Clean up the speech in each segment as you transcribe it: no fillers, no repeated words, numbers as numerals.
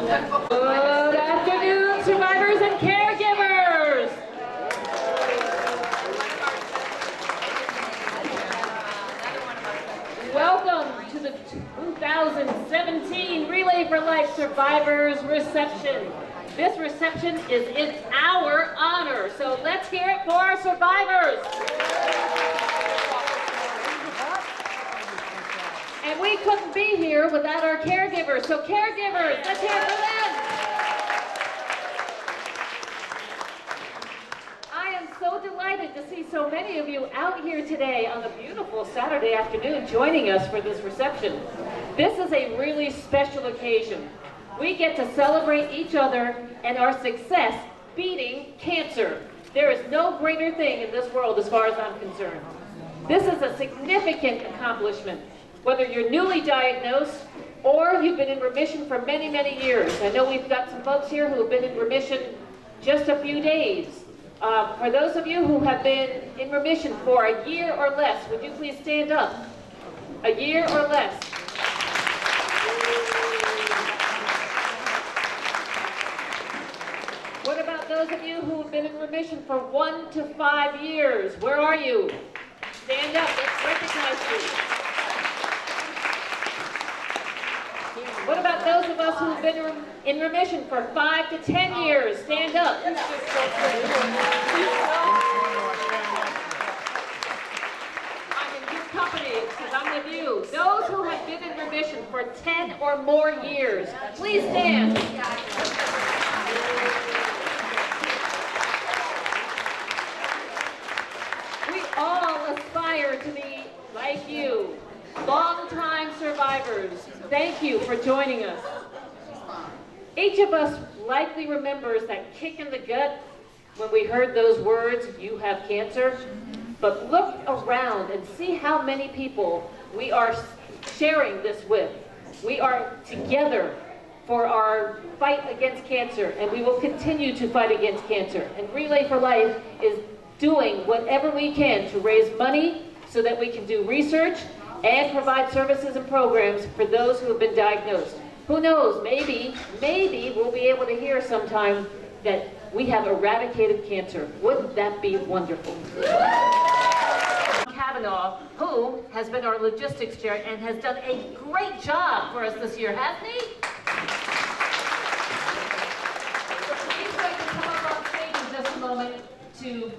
Good afternoon, survivors and caregivers. Welcome to the 2017 Relay for Life Survivors Reception. This reception is in our honor, so let's hear it for our survivors. And we couldn't be here without our caregivers. So caregivers, let's hear it for them. I am so delighted to see so many of you out here today on a beautiful Saturday afternoon joining us for this reception. This is a really special occasion. We get to celebrate each other and our success beating cancer. There is no greater thing in this world as far as I'm concerned. This is a significant accomplishment. Whether you're newly diagnosed or you've been in remission for many, many years. I know we've got some folks here who have been in remission just a few days. For those of you who have been in remission for a year or less, would you please stand up? A year or less. What about those of you who have been in remission for 1 to 5 years? Where are you? Stand up, let's recognize you. What about those of us who've been in remission for 5 to 10 years? Stand up. I'm in good company because I'm with you. Those who have been in remission for 10 or more years, please stand. We all aspire to be like you. Long-time survivors, thank you for joining us. Each of us likely remembers that kick in the gut when we heard those words, "You have cancer." But look around and see how many people we are sharing this with. We are together for our fight against cancer, and we will continue to fight against cancer. And Relay for Life is doing whatever we can to raise money so that we can do research and provide services and programs for those who have been diagnosed. Who knows, maybe we'll be able to hear sometime that we have eradicated cancer. Wouldn't that be wonderful? Kavanaugh, who has been our logistics chair and has done a great job for us this year, hasn't he? So he's going to come up on stage in just a moment to...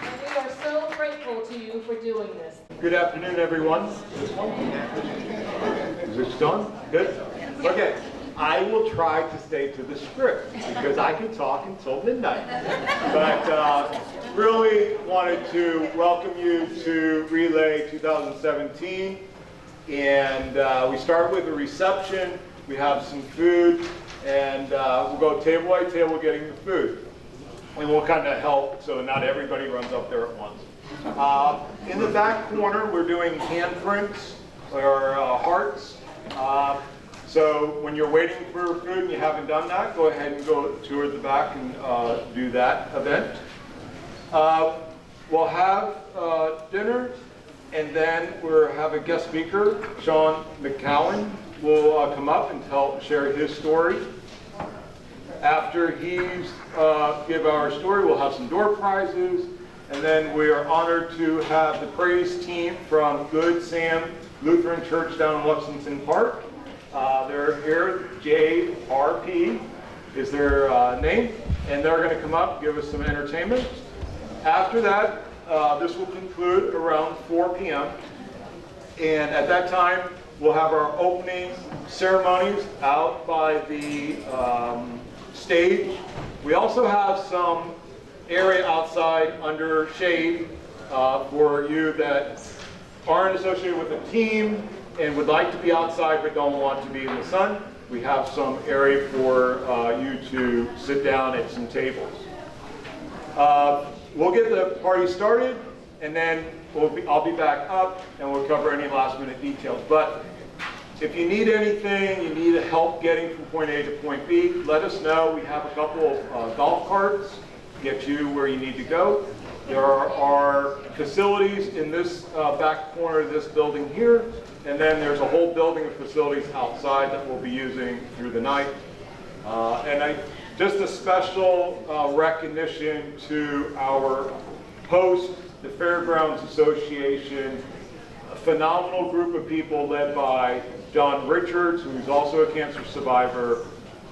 We are so grateful to you for doing this. Good afternoon, everyone. Is this done? Good? Okay. I will try to stay to the script because I can talk until midnight. But really wanted to welcome you to Relay 2017. And we start with a reception. We have some food. And we'll go table by table getting the food. And we'll kind of help so not everybody runs up there at once. In the back corner, we're doing handprints or hearts. So when you're waiting for food and you haven't done that, go ahead and go toward the back and do that event. We'll have dinner, and then we'll have a guest speaker, Sean McCowan, will come up and share his story. After he's give our story, we'll have some door prizes, and then we are honored to have the praise team from Good Sam Lutheran Church down in Lexington Park. They're here. JRP is their name, and they're going to come up and give us some entertainment. After that, this will conclude around 4 p.m. And at that time, we'll have our opening ceremonies out by the stage. We also have some area outside under shade for you that aren't associated with a team and would like to be outside but don't want to be in the sun. We have some area for you to sit down at some tables. We'll get the party started, and then I'll be back up and we'll cover any last minute details. But if you need anything, you need help getting from point A to point B, let us know. We have a couple of golf carts to get you where you need to go. There are facilities in this back corner of this building here, and then there's a whole building of facilities outside that we'll be using through the night. Just a special recognition to our host, the Fairgrounds Association, a phenomenal group of people led by John Richards, who's also a cancer survivor,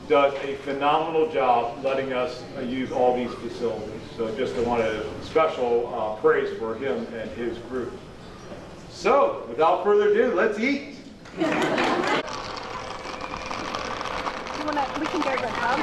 does a phenomenal job letting us use all these facilities. So just I want a special praise for him and his group. So without further ado, let's eat. We can go to the pub.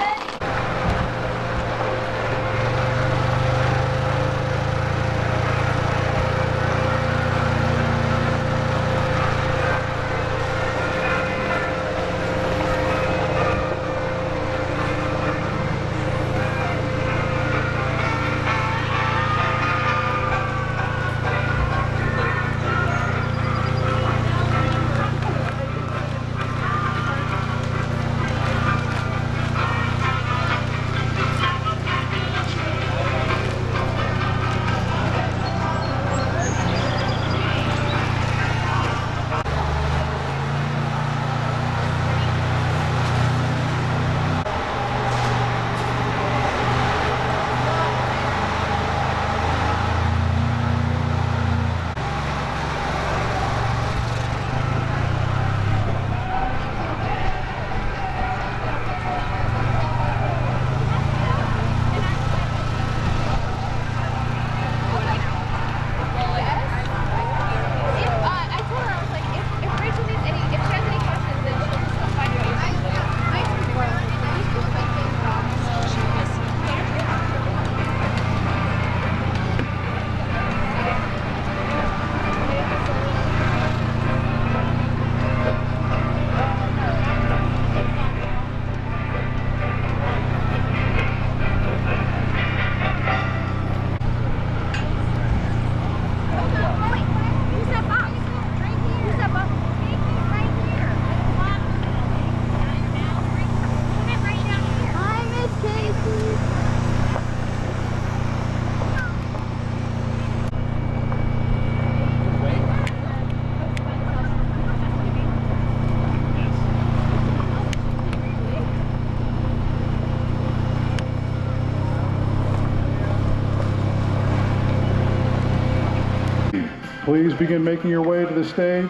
Please begin making your way to the stage.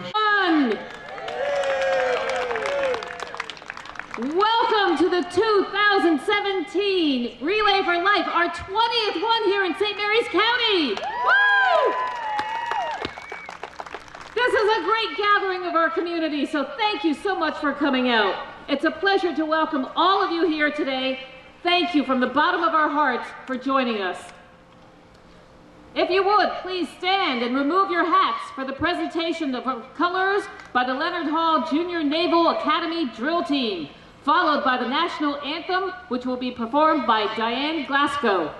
Welcome to the 2017 Relay for Life, our 20th one here in St. Mary's County. Woo! This is a great gathering of our community, so thank you so much for coming out. It's a pleasure to welcome all of you here today. Thank you from the bottom of our hearts for joining us. If you would, please stand and remove your hats for the presentation of colors by the Leonard Hall Junior Naval Academy Drill Team, followed by the National Anthem, which will be performed by Diane Glasgow.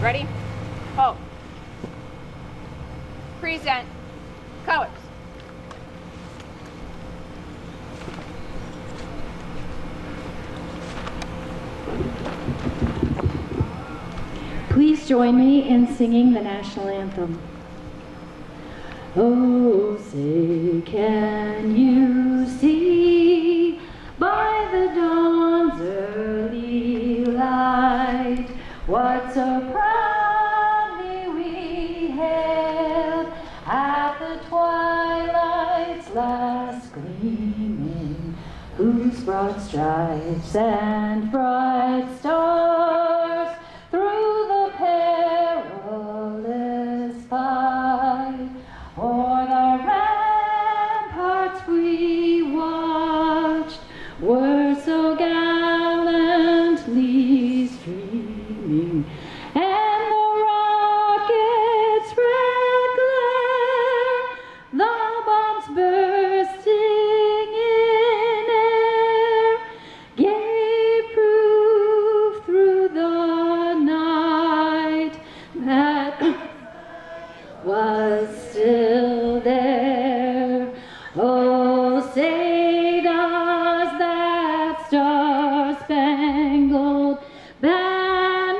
Ready? Oh. Present. Colors. Please join me in singing the national anthem. Oh, say, can you see by the dawn's early light what so proudly we hailed at the twilight's last gleaming, whose broad stripes and bright stars through the perilous fight o'er the ramparts we watched were so gallantly streaming, was still there. Oh, say does that star-spangled banner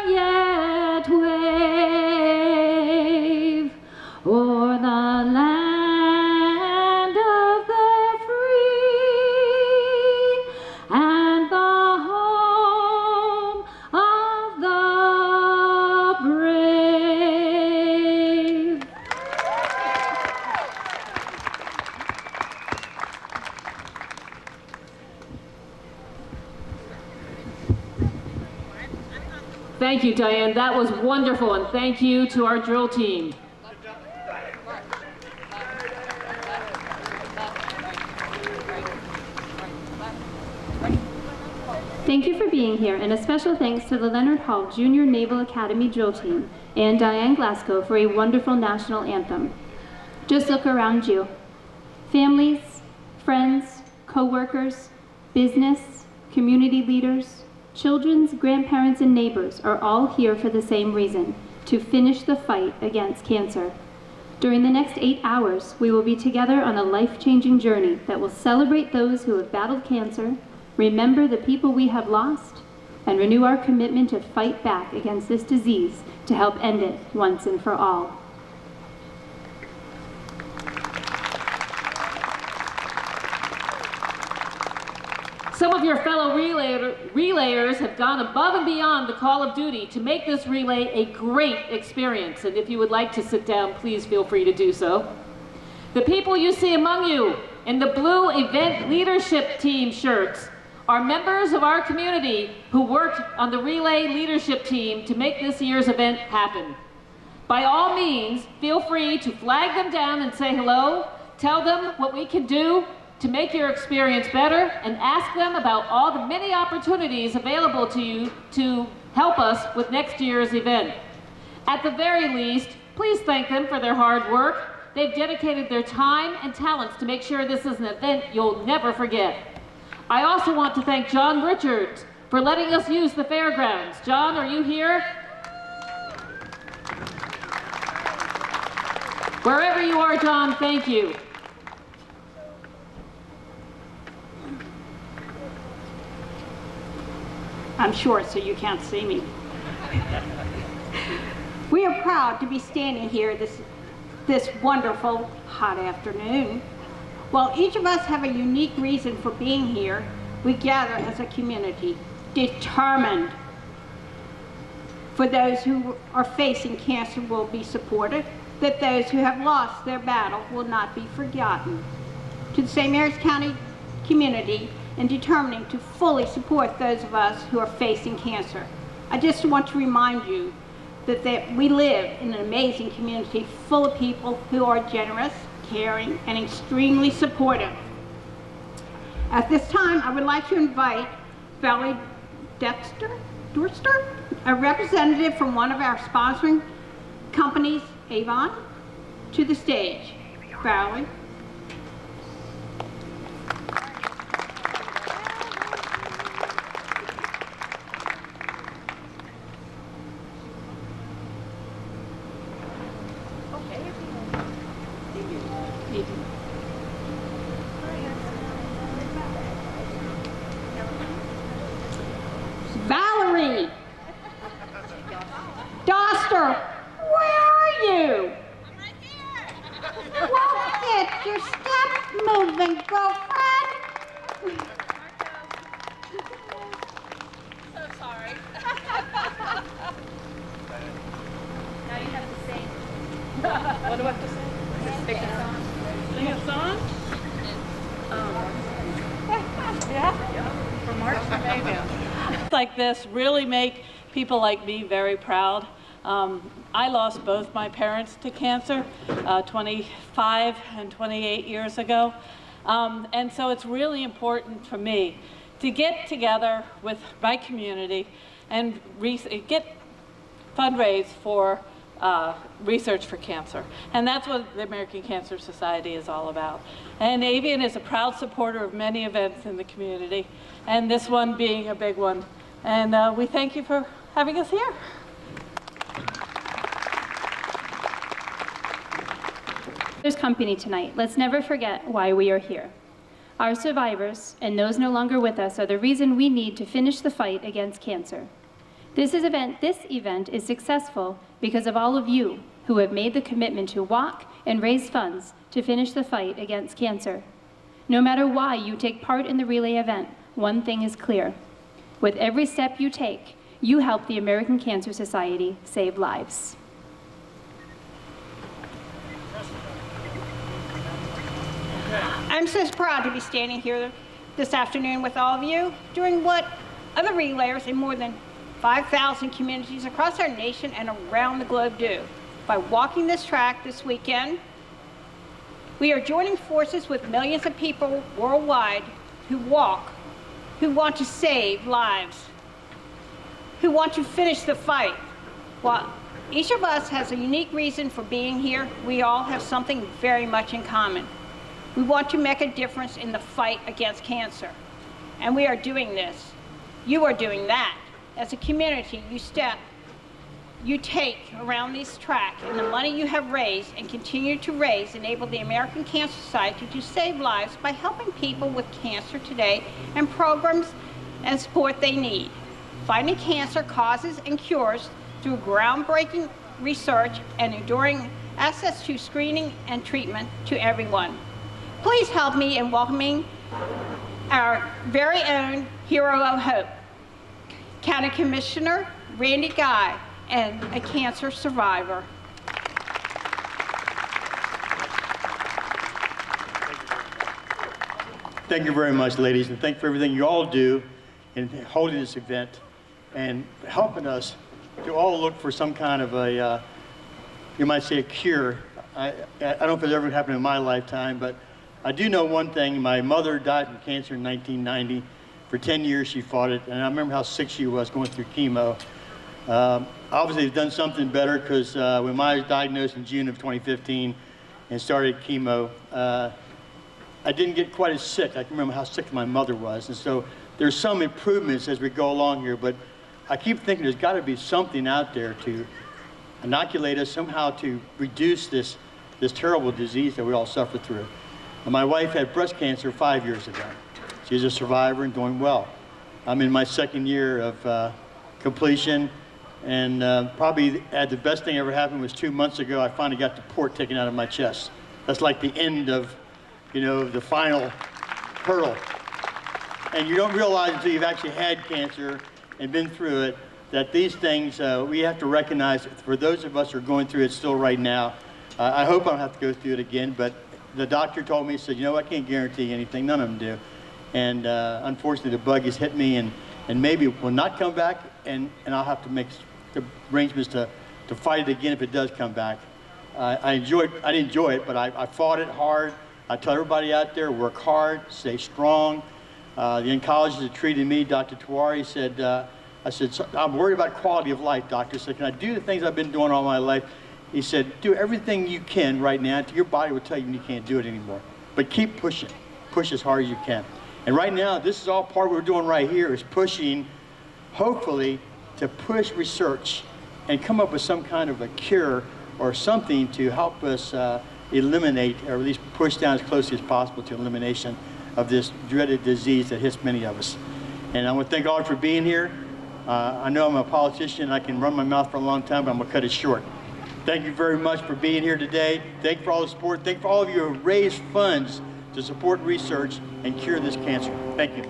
yet wave o'er the land of the free and the home of the brave. Thank you, Diane. That was wonderful, and thank you to our drill team. Thank you for being here, and a special thanks to the Leonard Hall Junior Naval Academy drill team and Diane Glasgow for a wonderful national anthem. Just look around you. Families, friends, co-workers, business, community leaders, children's grandparents, and neighbors are all here for the same reason, to finish the fight against cancer. During the next 8 hours, we will be together on a life-changing journey that will celebrate those who have battled cancer, remember the people we have lost, and renew our commitment to fight back against this disease to help end it once and for all. Some of your fellow relayers have gone above and beyond the call of duty to make this relay a great experience. And if you would like to sit down, please feel free to do so. The people you see among you in the blue event leadership team shirts are members of our community who worked on the relay leadership team to make this year's event happen. By all means, feel free to flag them down and say hello, tell them what we can do to make your experience better, and ask them about all the many opportunities available to you to help us with next year's event. At the very least, please thank them for their hard work. They've dedicated their time and talents to make sure this is an event you'll never forget. I also want to thank John Richards for letting us use the fairgrounds. John, are you here? Wherever you are, John, thank you. I'm short, so you can't see me. We are proud to be standing here this wonderful hot afternoon. While each of us have a unique reason for being here, we gather as a community, determined for those who are facing cancer will be supported, that those who have lost their battle will not be forgotten. To the St. Mary's County community, and determining to fully support those of us who are facing cancer. I just want to remind you that we live in an amazing community full of people who are generous, caring, and extremely supportive. At this time, I would like to invite Valerie Dorster, a representative from one of our sponsoring companies, Avon, to the stage. Valerie. Valerie Doster, where are you? I'm right here. Well, get your steps moving, girlfriend. So sorry. Now you have to sing. What do I have to say? Sing a song. Sing a song? From March to May now. Like this really make people like me very proud. I lost both my parents to cancer 25 and 28 years ago. And so it's really important for me to get together with my community and fundraise for research for cancer. And that's what the American Cancer Society is all about. And Avian is a proud supporter of many events in the community, and this one being a big one. And we thank you for having us here. There's company tonight. Let's never forget why we are here. Our survivors and those no longer with us are the reason we need to finish the fight against cancer. This event is successful because of all of you who have made the commitment to walk and raise funds to finish the fight against cancer. No matter why you take part in the relay event, one thing is clear. With every step you take, you help the American Cancer Society save lives. I'm so proud to be standing here this afternoon with all of you, doing what other relayers in more than 5,000 communities across our nation and around the globe do. By walking this track this weekend, we are joining forces with millions of people worldwide who walk, who want to save lives, who want to finish the fight. While each of us has a unique reason for being here, we all have something very much in common. We want to make a difference in the fight against cancer. And we are doing this. You are doing that. As a community, you take around this track, and the money you have raised and continue to raise enable the American Cancer Society to save lives by helping people with cancer today and programs and support they need. Fighting cancer causes and cures through groundbreaking research and enduring access to screening and treatment to everyone. Please help me in welcoming our very own hero of hope, County Commissioner Randy Guy, and a cancer survivor. Thank you very much, ladies, and thank you for everything you all do in holding this event and helping us to all look for some kind of a, you might say, a cure. I don't know if it's ever happened in my lifetime, but I do know one thing. My mother died from cancer in 1990. For 10 years she fought it, and I remember how sick she was going through chemo. Obviously they've done something better, because when I was diagnosed in June of 2015 and started chemo, I didn't get quite as sick. I can remember how sick my mother was, and so there's some improvements as we go along here, but I keep thinking there's got to be something out there to inoculate us somehow to reduce this terrible disease that we all suffer through. And my wife had breast cancer 5 years ago. She's a survivor and doing well. I'm in my second year of completion, and probably the best thing ever happened was 2 months ago. I finally got the port taken out of my chest. That's like the end of, the final hurdle. And you don't realize until you've actually had cancer and been through it that these things we have to recognize. For those of us who are going through it still right now, I hope I don't have to go through it again, but the doctor told me, he said, I can't guarantee anything. None of them do. And unfortunately, the bug has hit me, and maybe it will not come back, and I'll have to make the arrangements to fight it again if it does come back. I didn't enjoy it, but I fought it hard. I tell everybody out there, work hard, stay strong. The oncologist that treated me, Dr. Tawari, said, I said, I'm worried about quality of life, doctor. He said, can I do the things I've been doing all my life? He said, do everything you can right now until your body will tell you can't do it anymore. But keep pushing. Push as hard as you can. And right now, this is all part of what we're doing right here, is pushing, hopefully, to push research and come up with some kind of a cure or something to help us eliminate, or at least push down as closely as possible to elimination of this dreaded disease that hits many of us. And I want to thank all for being here. I know I'm a politician and I can run my mouth for a long time, but I'm going to cut it short. Thank you very much for being here today. Thank you for all the support. Thank you for all of you who have raised funds to support research and cure this cancer. Thank you.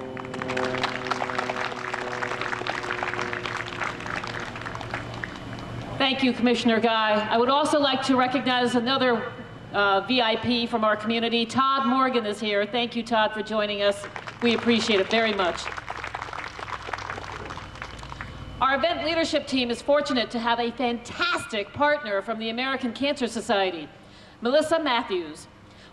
Thank you, Commissioner Guy. I would also like to recognize another VIP from our community. Todd Morgan is here. Thank you, Todd, for joining us. We appreciate it very much. Our event leadership team is fortunate to have a fantastic partner from the American Cancer Society, Melissa Matthews.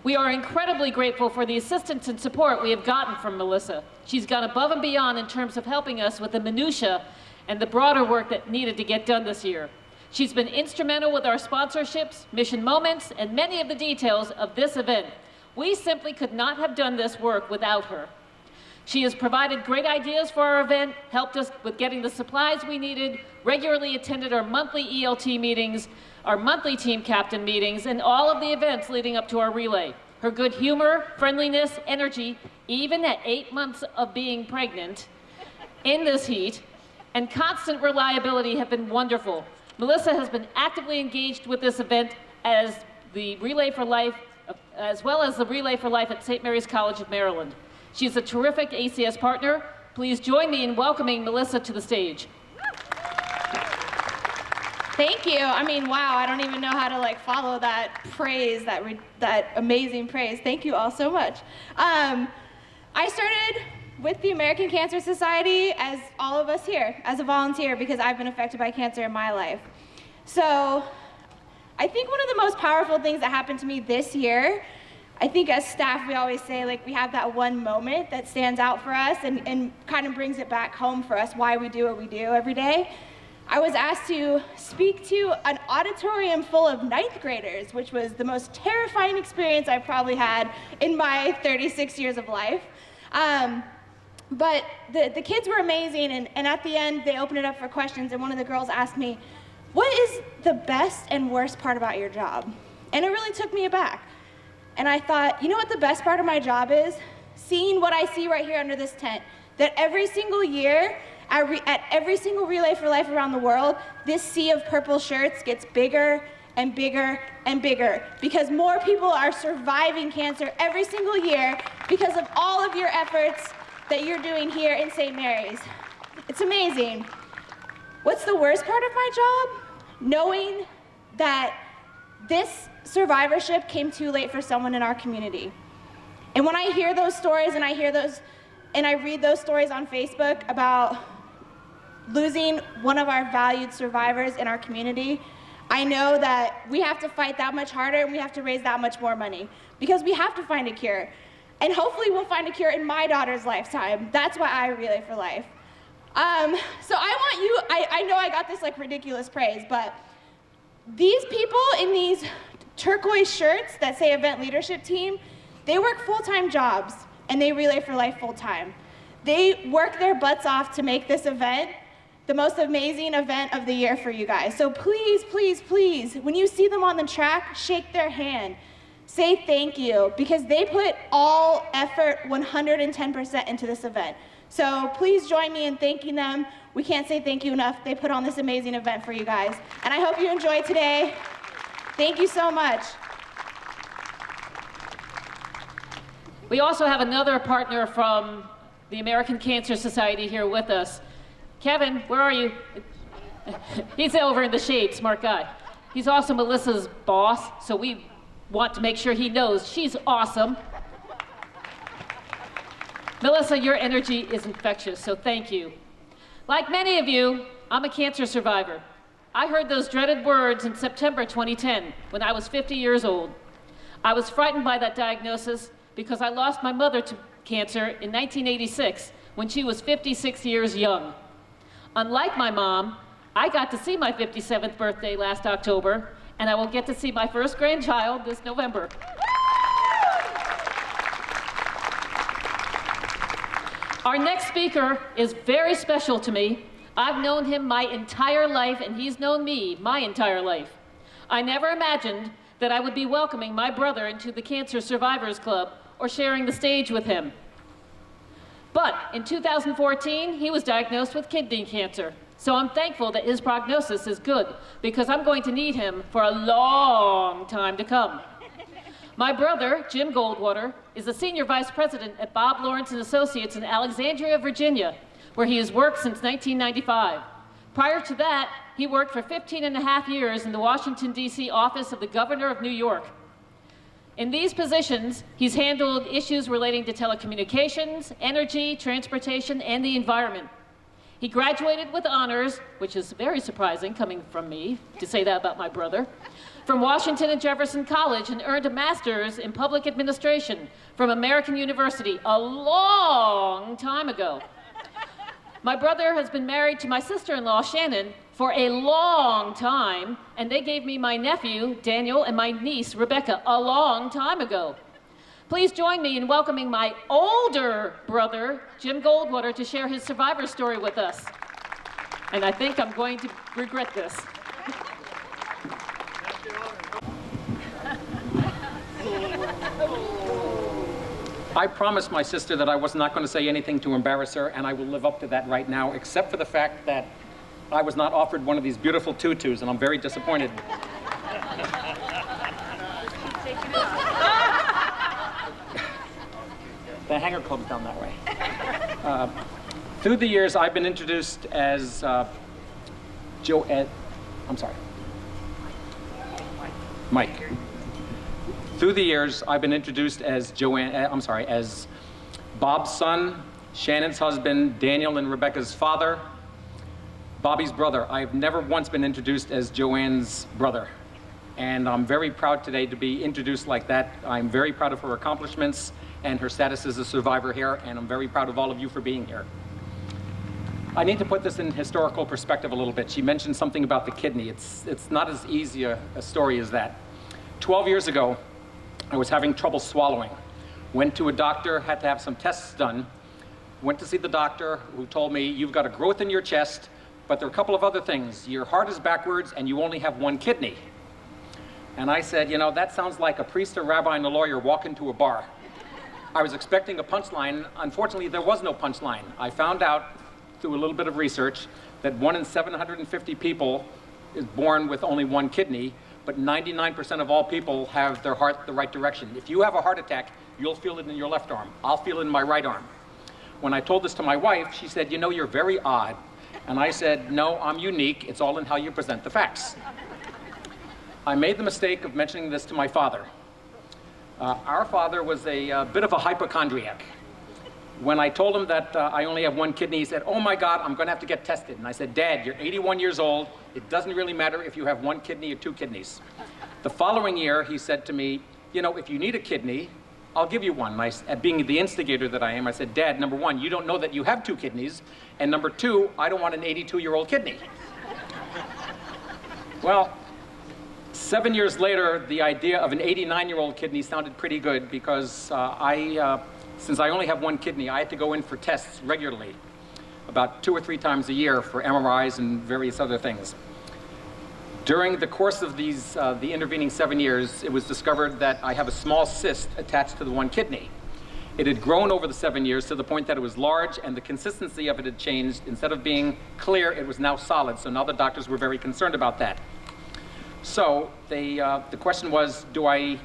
We are incredibly grateful for the assistance and support we have gotten from Melissa. She's gone above and beyond in terms of helping us with the minutia and the broader work that needed to get done this year. She's been instrumental with our sponsorships, mission moments, and many of the details of this event. We simply could not have done this work without her. She has provided great ideas for our event, helped us with getting the supplies we needed, regularly attended our monthly ELT meetings, our monthly team captain meetings, and all of the events leading up to our relay. Her good humor, friendliness, energy, even at 8 months of being pregnant in this heat, and constant reliability have been wonderful. Melissa has been actively engaged with this event as the Relay for Life, as well as the Relay for Life at St. Mary's College of Maryland. She's a terrific ACS partner. Please join me in welcoming Melissa to the stage. Thank you. I mean, wow, I don't even know how to follow that praise, that amazing praise. Thank you all so much. I started with the American Cancer Society, as all of us here, as a volunteer, because I've been affected by cancer in my life. So I think one of the most powerful things that happened to me this year, I think as staff we always say, we have that one moment that stands out for us and kind of brings it back home for us, why we do what we do every day. I was asked to speak to an auditorium full of 9th graders, which was the most terrifying experience I've probably had in my 36 years of life. But the kids were amazing, and at the end, they opened it up for questions, and one of the girls asked me, "What is the best and worst part about your job?" And it really took me aback. And I thought, you know what the best part of my job is? Seeing what I see right here under this tent, that every single year, at every single Relay for Life around the world, this sea of purple shirts gets bigger and bigger and bigger because more people are surviving cancer every single year because of all of your efforts that you're doing here in St. Mary's. It's amazing. What's the worst part of my job? Knowing that this survivorship came too late for someone in our community. And when I hear those stories and I read those stories on Facebook about losing one of our valued survivors in our community, I know that we have to fight that much harder and we have to raise that much more money because we have to find a cure. And hopefully we'll find a cure in my daughter's lifetime. That's why I Relay for Life. So I want you, I know I got this ridiculous praise, but these people in these turquoise shirts that say Event Leadership Team, they work full-time jobs and they Relay for Life full-time. They work their butts off to make this event the most amazing event of the year for you guys. So please, please, please, when you see them on the track, shake their hand. Say thank you, because they put all effort 110% into this event. So please join me in thanking them. We can't say thank you enough. They put on this amazing event for you guys. And I hope you enjoy today. Thank you so much. We also have another partner from the American Cancer Society here with us. Kevin, where are you? He's over in the shade, smart guy. He's also Melissa's boss, so we want to make sure he knows she's awesome. Melissa, your energy is infectious, so thank you. Like many of you, I'm a cancer survivor. I heard those dreaded words in September 2010 when I was 50 years old. I was frightened by that diagnosis because I lost my mother to cancer in 1986 when she was 56 years young. Unlike my mom, I got to see my 57th birthday last October, and I will get to see my first grandchild this November. Our next speaker is very special to me. I've known him my entire life, and he's known me my entire life. I never imagined that I would be welcoming my brother into the Cancer Survivors Club or sharing the stage with him. But in 2014, he was diagnosed with kidney cancer. So I'm thankful that his prognosis is good because I'm going to need him for a long time to come. My brother, Jim Goldwater, is the Senior Vice President at Bob Lawrence & Associates in Alexandria, Virginia, where he has worked since 1995. Prior to that, he worked for 15.5 years in the Washington, D.C. office of the Governor of New York. In these positions, he's handled issues relating to telecommunications, energy, transportation, and the environment. He graduated with honors, which is very surprising coming from me to say that about my brother, from Washington and Jefferson College and earned a master's in public administration from American University a long time ago. My brother has been married to my sister-in-law, Shannon, for a long time, and they gave me my nephew, Daniel, and my niece, Rebecca, a long time ago. Please join me in welcoming my older brother, Jim Goldwater, to share his survivor story with us. And I think I'm going to regret this. I promised my sister that I was not going to say anything to embarrass her, and I will live up to that right now, except for the fact that I was not offered one of these beautiful tutus, and I'm very disappointed. The Hanger Club's down that way. Through the years, I've been introduced as Mike. Through the years, I've been introduced as as Bob's son, Shannon's husband, Daniel and Rebecca's father, Bobby's brother. I've never once been introduced as Joanne's brother. And I'm very proud today to be introduced like that. I'm very proud of her accomplishments and her status as a survivor here, and I'm very proud of all of you for being here. I need to put this in historical perspective a little bit. She mentioned something about the kidney. It's not as easy a story as that. 12 years ago, I was having trouble swallowing. Went to a doctor, had to have some tests done. Went to see the doctor, who told me, you've got a growth in your chest, but there are a couple of other things. Your heart is backwards and you only have one kidney. And I said, you know, that sounds like a priest, a rabbi, and a lawyer walk into a bar. I was expecting a punchline. Unfortunately, there was no punchline. I found out through a little bit of research that 1 in 750 people is born with only one kidney, but 99% of all people have their heart the right direction. If you have a heart attack, you'll feel it in your left arm. I'll feel it in my right arm. When I told this to my wife, she said, you know, you're very odd. And I said, no, I'm unique. It's all in how you present the facts. I made the mistake of mentioning this to my father. Our father was a bit of a hypochondriac. When I told him that I only have one kidney, he said, oh my God, I'm gonna have to get tested. And I said, Dad, you're 81 years old. It doesn't really matter if you have one kidney or two kidneys. The following year, he said to me, you know, if you need a kidney, I'll give you one. And being the instigator that I am, I said, Dad, number one, you don't know that you have two kidneys. And number two, I don't want an 82-year-old kidney. Well, 7 years later, the idea of an 89-year-old kidney sounded pretty good because since I only have one kidney, I had to go in for tests regularly, about 2 or 3 times a year for MRIs and various other things. During the course of these, the intervening 7 years, it was discovered that I have a small cyst attached to the one kidney. It had grown over the 7 years to the point that it was large and the consistency of it had changed. Instead of being clear, it was now solid. So now the doctors were very concerned about that. So the question was, do I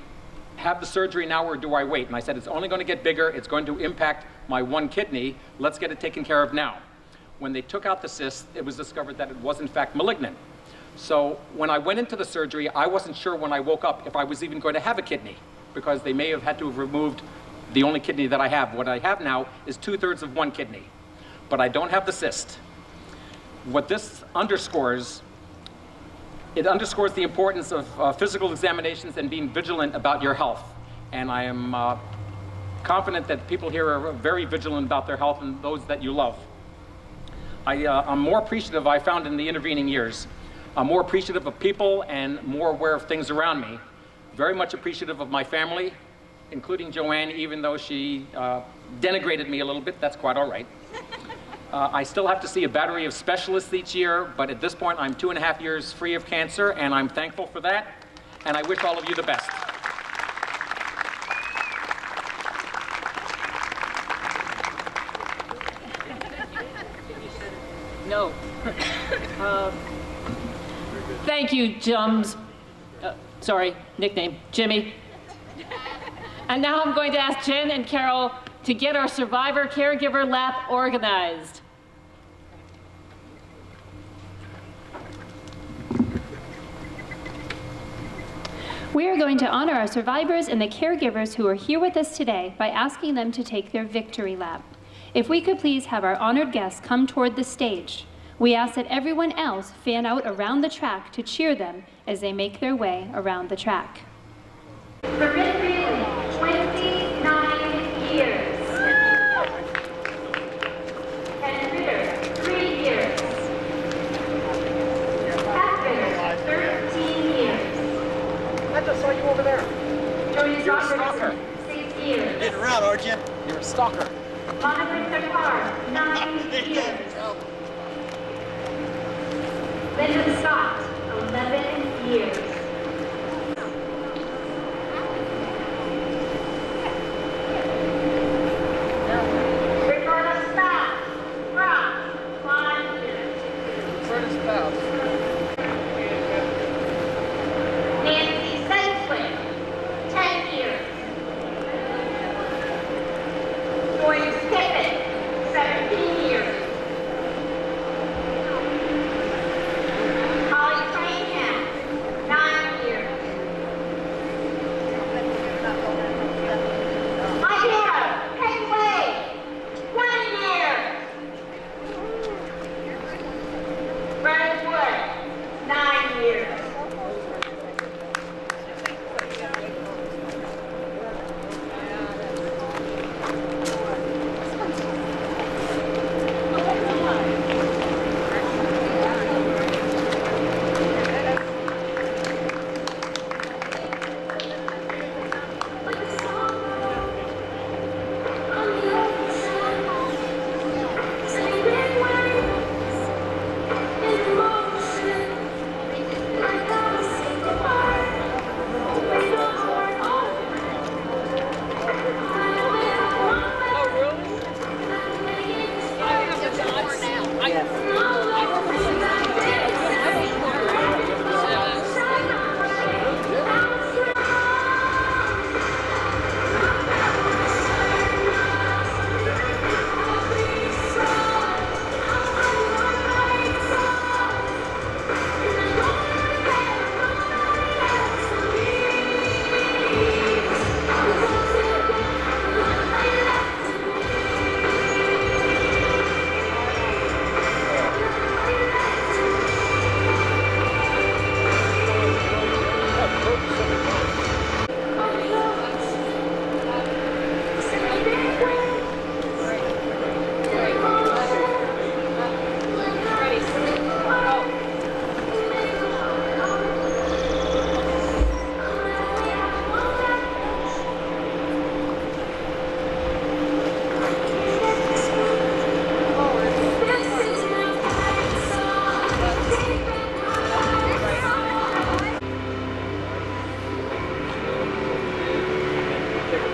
have the surgery now or do I wait? And I said, it's only going to get bigger. It's going to impact my one kidney. Let's get it taken care of now. When they took out the cyst, it was discovered that it was in fact malignant. So when I went into the surgery, I wasn't sure when I woke up if I was even going to have a kidney because they may have had to have removed the only kidney that I have. What I have now is 2/3 of one kidney, but I don't have the cyst. What this underscores, it underscores the importance of physical examinations and being vigilant about your health. And I am confident that people here are very vigilant about their health and those that you love. I'm more appreciative, I found in the intervening years. I'm more appreciative of people and more aware of things around me. Very much appreciative of my family, including Joanne, even though she denigrated me a little bit. That's quite all right. I still have to see a battery of specialists each year, but at this point, I'm 2.5 years free of cancer, and I'm thankful for that, and I wish all of you the best. No. Thank you, Jums. Sorry, nickname, Jimmy. And now I'm going to ask Jen and Carol to get our Survivor Caregiver Lap organized. We are going to honor our survivors and the caregivers who are here with us today by asking them to take their victory lap. If we could please have our honored guests come toward the stage. We ask that everyone else fan out around the track to cheer them as they make their way around the track. For Rick Bailey, 29 years. Ken Ritter, 3 years. Pat Ritter, 13 years. I just saw you over there. Jody You're a stalker. Robertson, 6 years. Getting around, aren't you? You're a stalker. Monica Sakar, 9 years. Linda Scott, 11 years.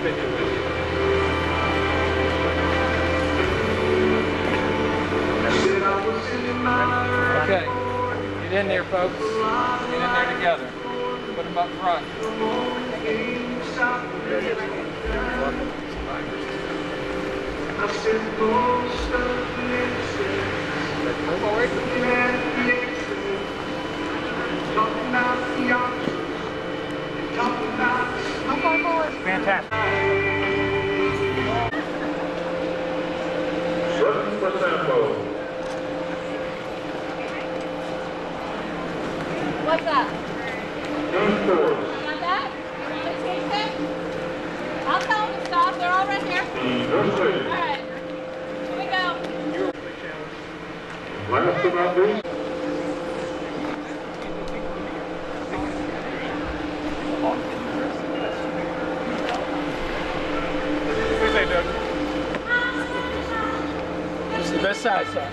picture with you. Okay, get in there, folks. Get in there together. Put them up front. Fantastic. 7% vote. What's that? None for. Got that? You want to taste it? I'll tell them to stop. They're all right here. All right. Here we go. Last but not least. What do you think, Doug? This is the best side, son.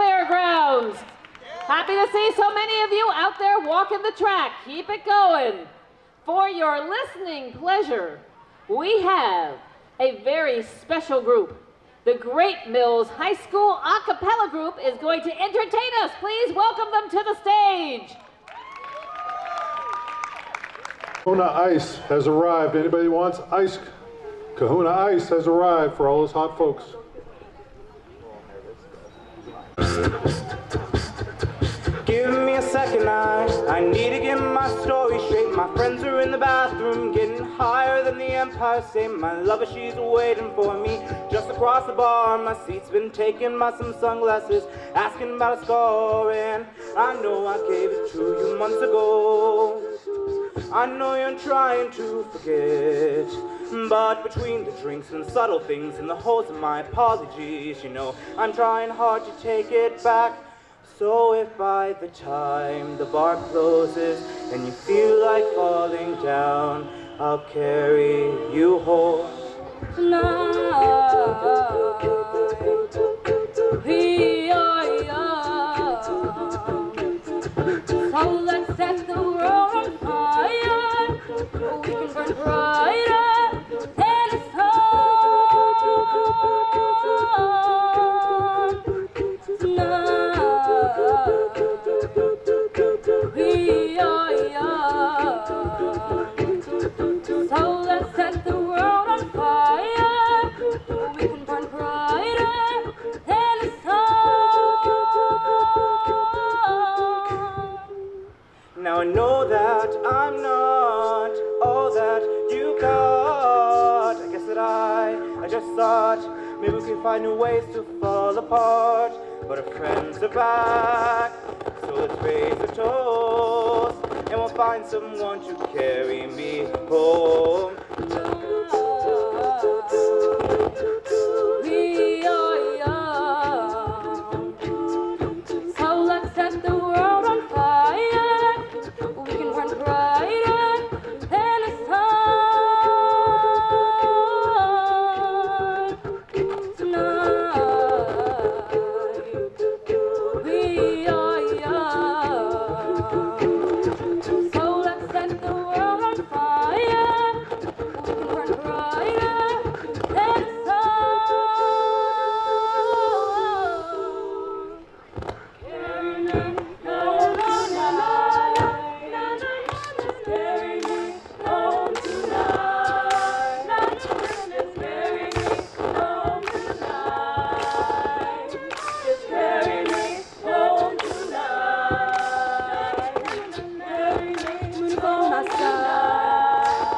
fairgrounds. Happy to see so many of you out there walking the track. Keep it going. For your listening pleasure, we have a very special group. The Great Mills High School a cappella group is going to entertain us. Please welcome them to the stage. Kahuna Ice has arrived. Anybody wants ice? Kahuna Ice has arrived for all those hot folks. Give me a second, I need to get my story straight. My friends are in the bathroom, getting higher than the Empire State. My lover, she's waiting for me just across the bar. My seat's been taken by some sunglasses, asking about a score. And I know I gave it to you months ago. I know you're trying to forget, but between the drinks and subtle things and the holes in my apologies, you know, I'm trying hard to take it back. So if by the time the bar closes and you feel like falling down, I'll carry you home tonight. We are young, so let's set the world on fire. We can burn brighter than the sun tonight. We are young, so let's set the world on fire. We can burn brighter than the sun. Now I know that I'm not all that you got. I guess that I just thought maybe we could find new ways to fall apart. But our friends are back, so let's raise a toast, and we'll find someone to carry me home. We are young, so let's set the world on fire. We can burn brighter than the sun tonight. We are young, so let's set the world on fire. We can burn brighter than the sun. Carry me home tonight. Just carry me home tonight. Just carry me home tonight. Carry me on my side.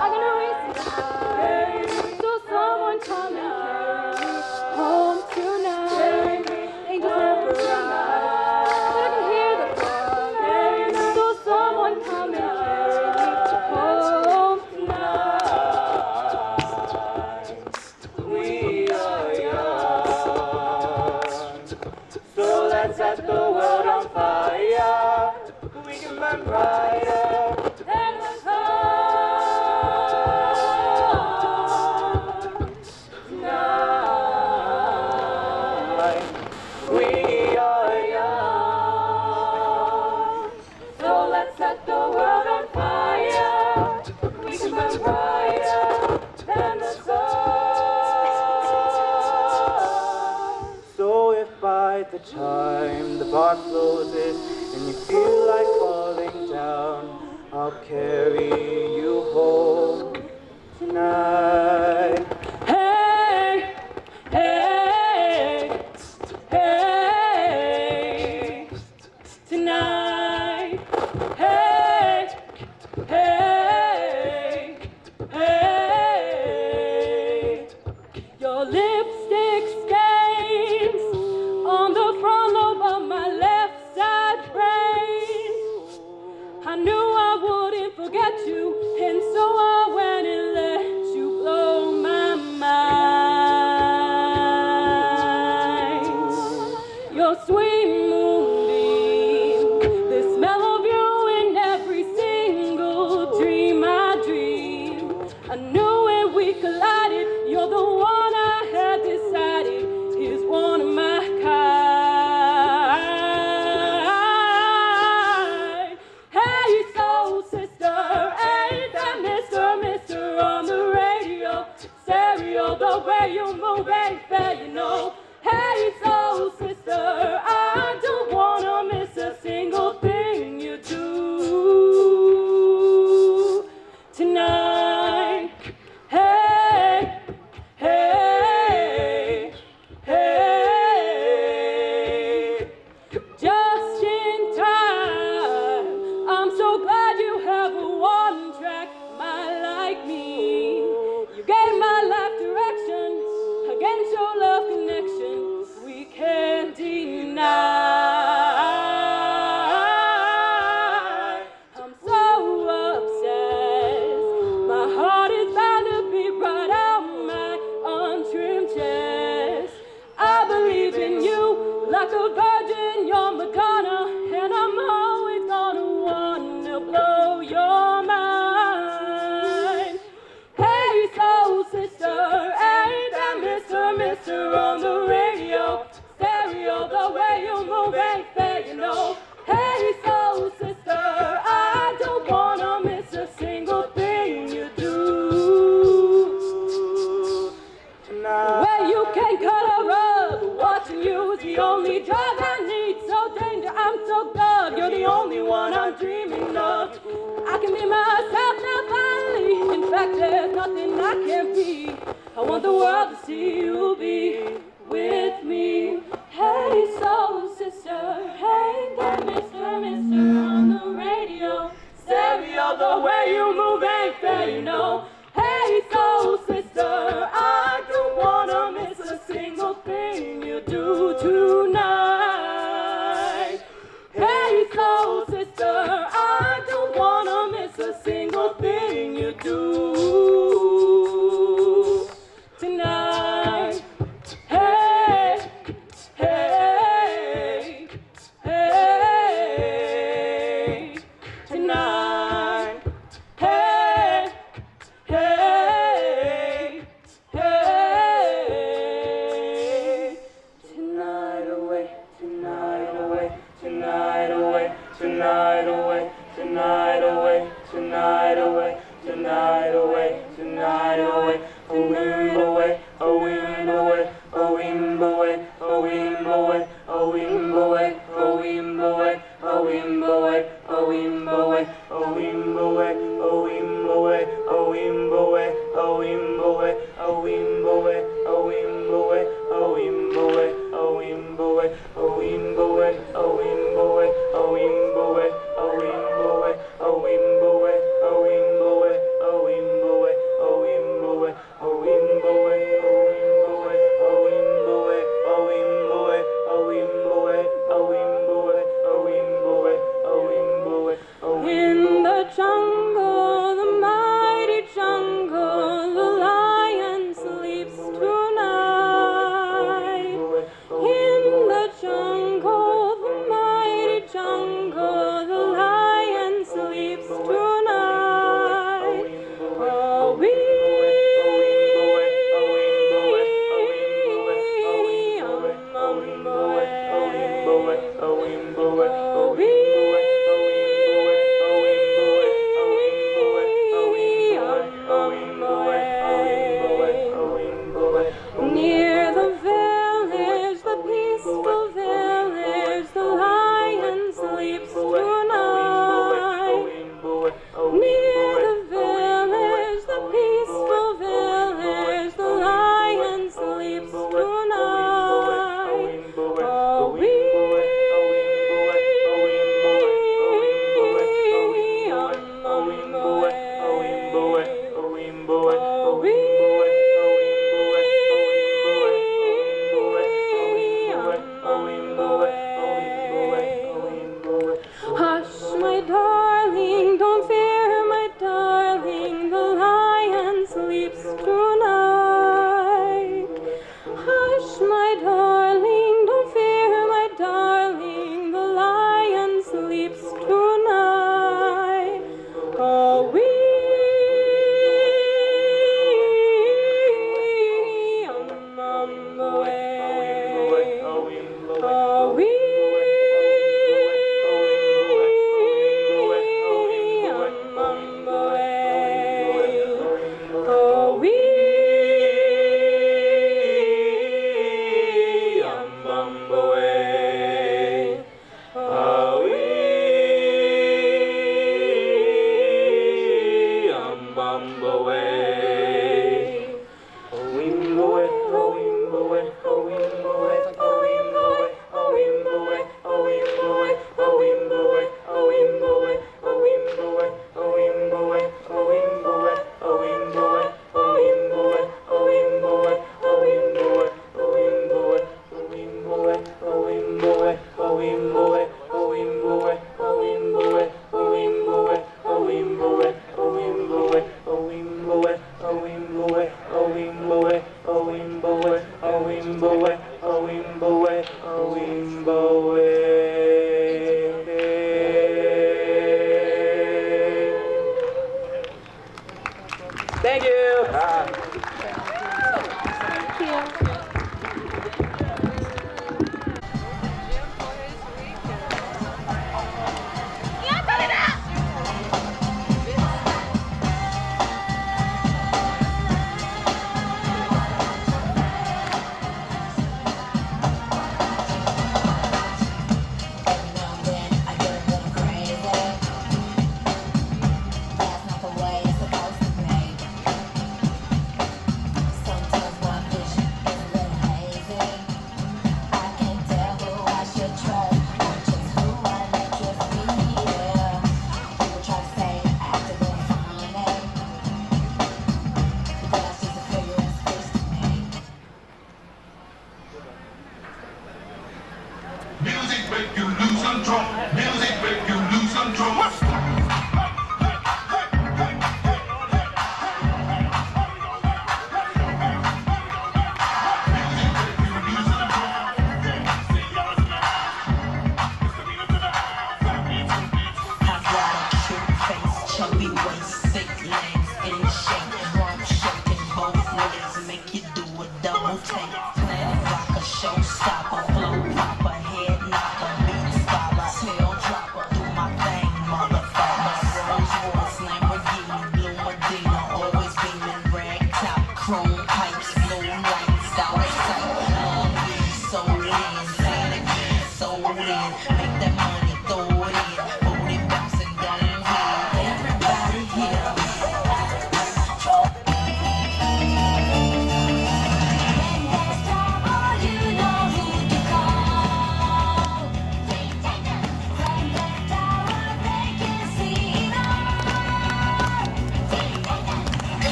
I'm gonna raise the sky. So someone come and carry me home tonight. Angels never arrive, but I can hear the cry. So someone come and carry me home tonight. We are young, so let's set the world on fire. We can burn brighter than the sun tonight. We are young, so let's set the world on fire. We can burn brighter than the sun. So if by the time the bar closes and you feel like falling down, I'll carry you home tonight. Hey, hey, hey, tonight. Hey, hey, hey. Your lipstick stains on the front lobe of my left side brain. I knew I wouldn't forget you, and so I went and let you love, you're the only one I'm dreaming of. I can be myself now finally. In fact, there's nothing I can't be. I want the world to see you be with me. Hey, soul sister, hey, that mister on the radio. Stereo, the way you move ain't fair, you know. Hey, soul sister, I don't wanna miss a single thing you do tonight. Hey, soul sister, I don't wanna miss a single thing you do tonight. Hey, hey,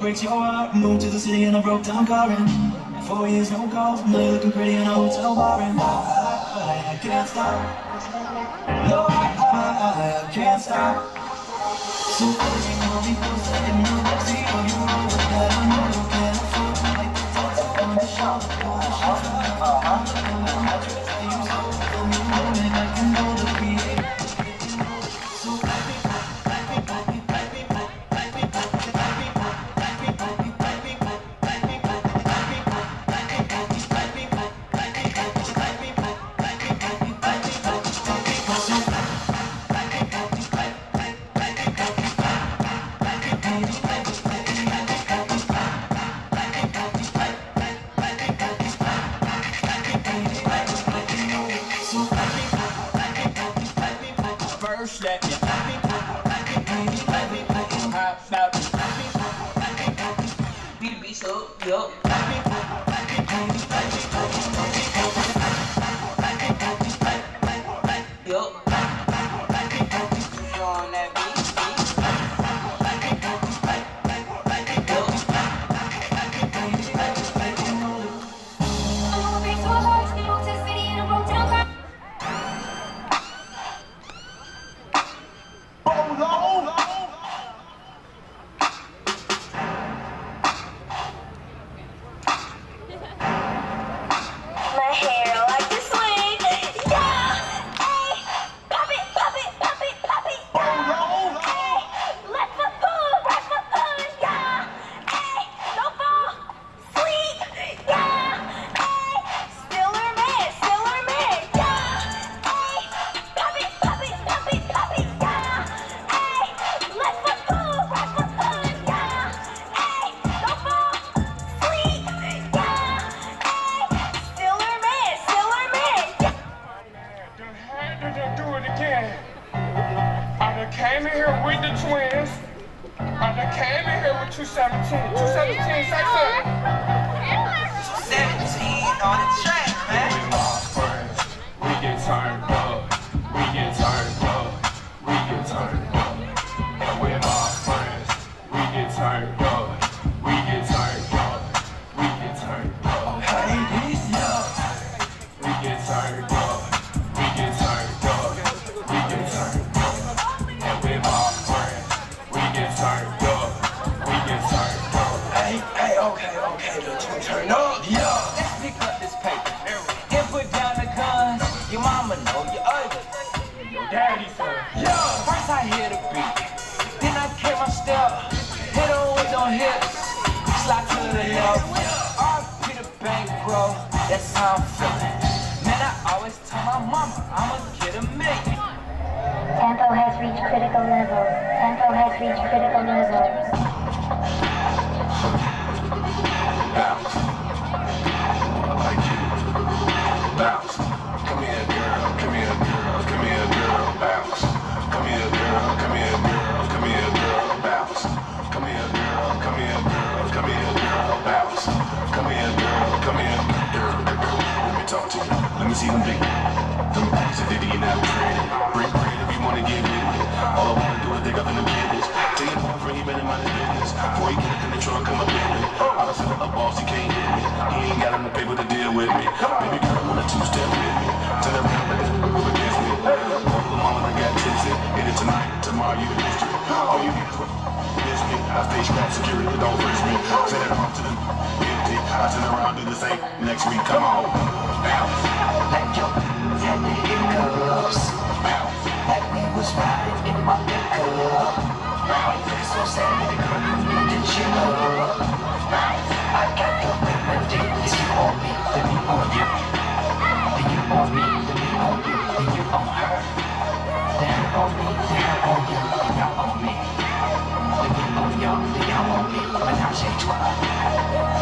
breaks your heart. Moved to the city in a broke down car and 4 years no calls. Now you're looking pretty in a hotel bar and I can't stop. No, I can't stop. So every morning you're sitting in the backseat of your Rover that I know you can't afford. Like the tattoo on your shoulder, pull the sheets out. The mattress that you stole from your room and I can know the behavior. First, let me beat the beat so yo. Yo. You on that beat? Yo. I'm going back to a horse, they moved to the city in a broke down car. My hair like a swing, yeah. Hey, pop it, pop it, pop it, pop it, yeah. Hey, let the pool, yeah. Hey, don't fall asleep, yeah. Hey, still her man, yeah. Hey, pop it, pop it, pop it, pop it, yeah. Hey, let the pool, yeah. Hey, don't fall asleep, yeah. Still her man, yeah. Do it again. I done came in here with the twins. I done came in here with 217. 217, say something. 17 on the track, man. We my friends, we get turned up. We get turned up. We get turned up. And we're my friends, we get turned up. We get turned up. We get turned up. Hey, this young. We get turned up. We get turned up. We get turned up. And we're my friends, we get turned up. We get turned up. Hey, okay, let's turn up, yo. Let's pick up this paper and put down the guns. Your mama know you ugly. Your daddy said. Yo, first I hear the beat, then I carry my step, hit on with on hips, slide to the left. RP the bank, bro, that's how I'm feeling. Man, I always tell my mama I'ma get $1 million. Tempo has reached critical levels. Tempo has reached critical levels. Bounce. I like you. Bounce. Come here, girl. Come here, girl. Come here, girl. Bounce. Come here, girl. Come here, girl. Come here, girl. Bounce. Come here, girl. Come here, girl. Come here, girl. Bounce. Come here, girl. Come here, girl. Let me talk to you. Let me see them big. Them bags of Diddy and that pretty. Bring credit if you wanna get with it. All I wanna do is dig up in the business. Tell your boyfriend he better mind his business. Before he get up in the truck, come up in it. I done set up a boss, he can't hit me. He ain't got enough paper to deal with me. Baby girl wanna two-step with me. Turn around, let it move against me. All the mama that got tipsy. Hit it tonight, tomorrow you the history. All you need is me. I stay strapped, security, don't frisk me. Set it off to the empty. I turn around, do the same next week. Come on, bounce. Let your daddy hiccups. Bounce. Like we was riding in my pickup. Why you look so sad, girl? You need to chill up. I got the remedy. If you on me, then me on you. Then you on me, then me on you. Then you on her. Then her on me, then her on you. Then y'all on me. Then we on y'all, then y'all on me. Menage a trois.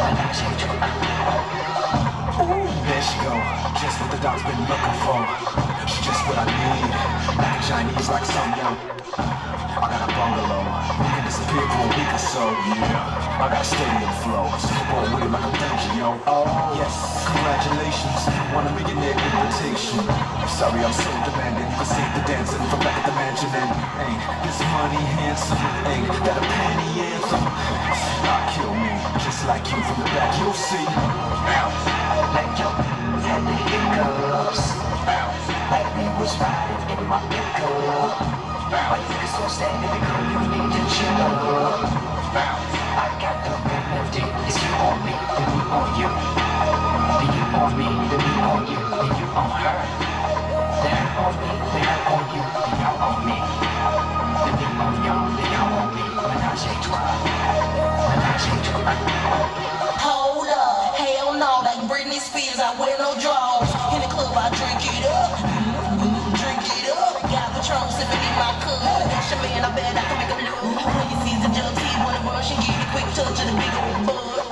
Menage a trois. Ooh, there she go. Just what the dog's been looking for. She's just what I need. Black Chinese like some young. I got a bungalow. We can disappear for a week or so. Yeah. I got a stadium flow. Super Bowl with it like a dungeon, yo. Oh, yes. Congratulations. Want a millionaire invitation. Sorry, I'm so demanding. You can save the dancing from back at the mansion. And ain't this money handsome? Ain't that a penny anthem? Kill me, just like you from the back, you'll see. Like yo, had the hiccups. Like we was riding in my pickup. Why you get so sad, baby girl, you need to chill up. I got the remedy. It's you on me, then me on you. Then you on me, then me on you. Then you on her. Then her on me, then her on you. Then y'all on me. Then me on y'all, then y'all on me. Menage a trois. Menage a trois. Hold up, hell no, like Britney Spears, I wear no drawers. In the club, I drink it up, drink it up. Got Patron sipping in my cup. That's your man, I bet I can make him look. When you see the jug, he wanna rush and give you a quick touch of the big old bud.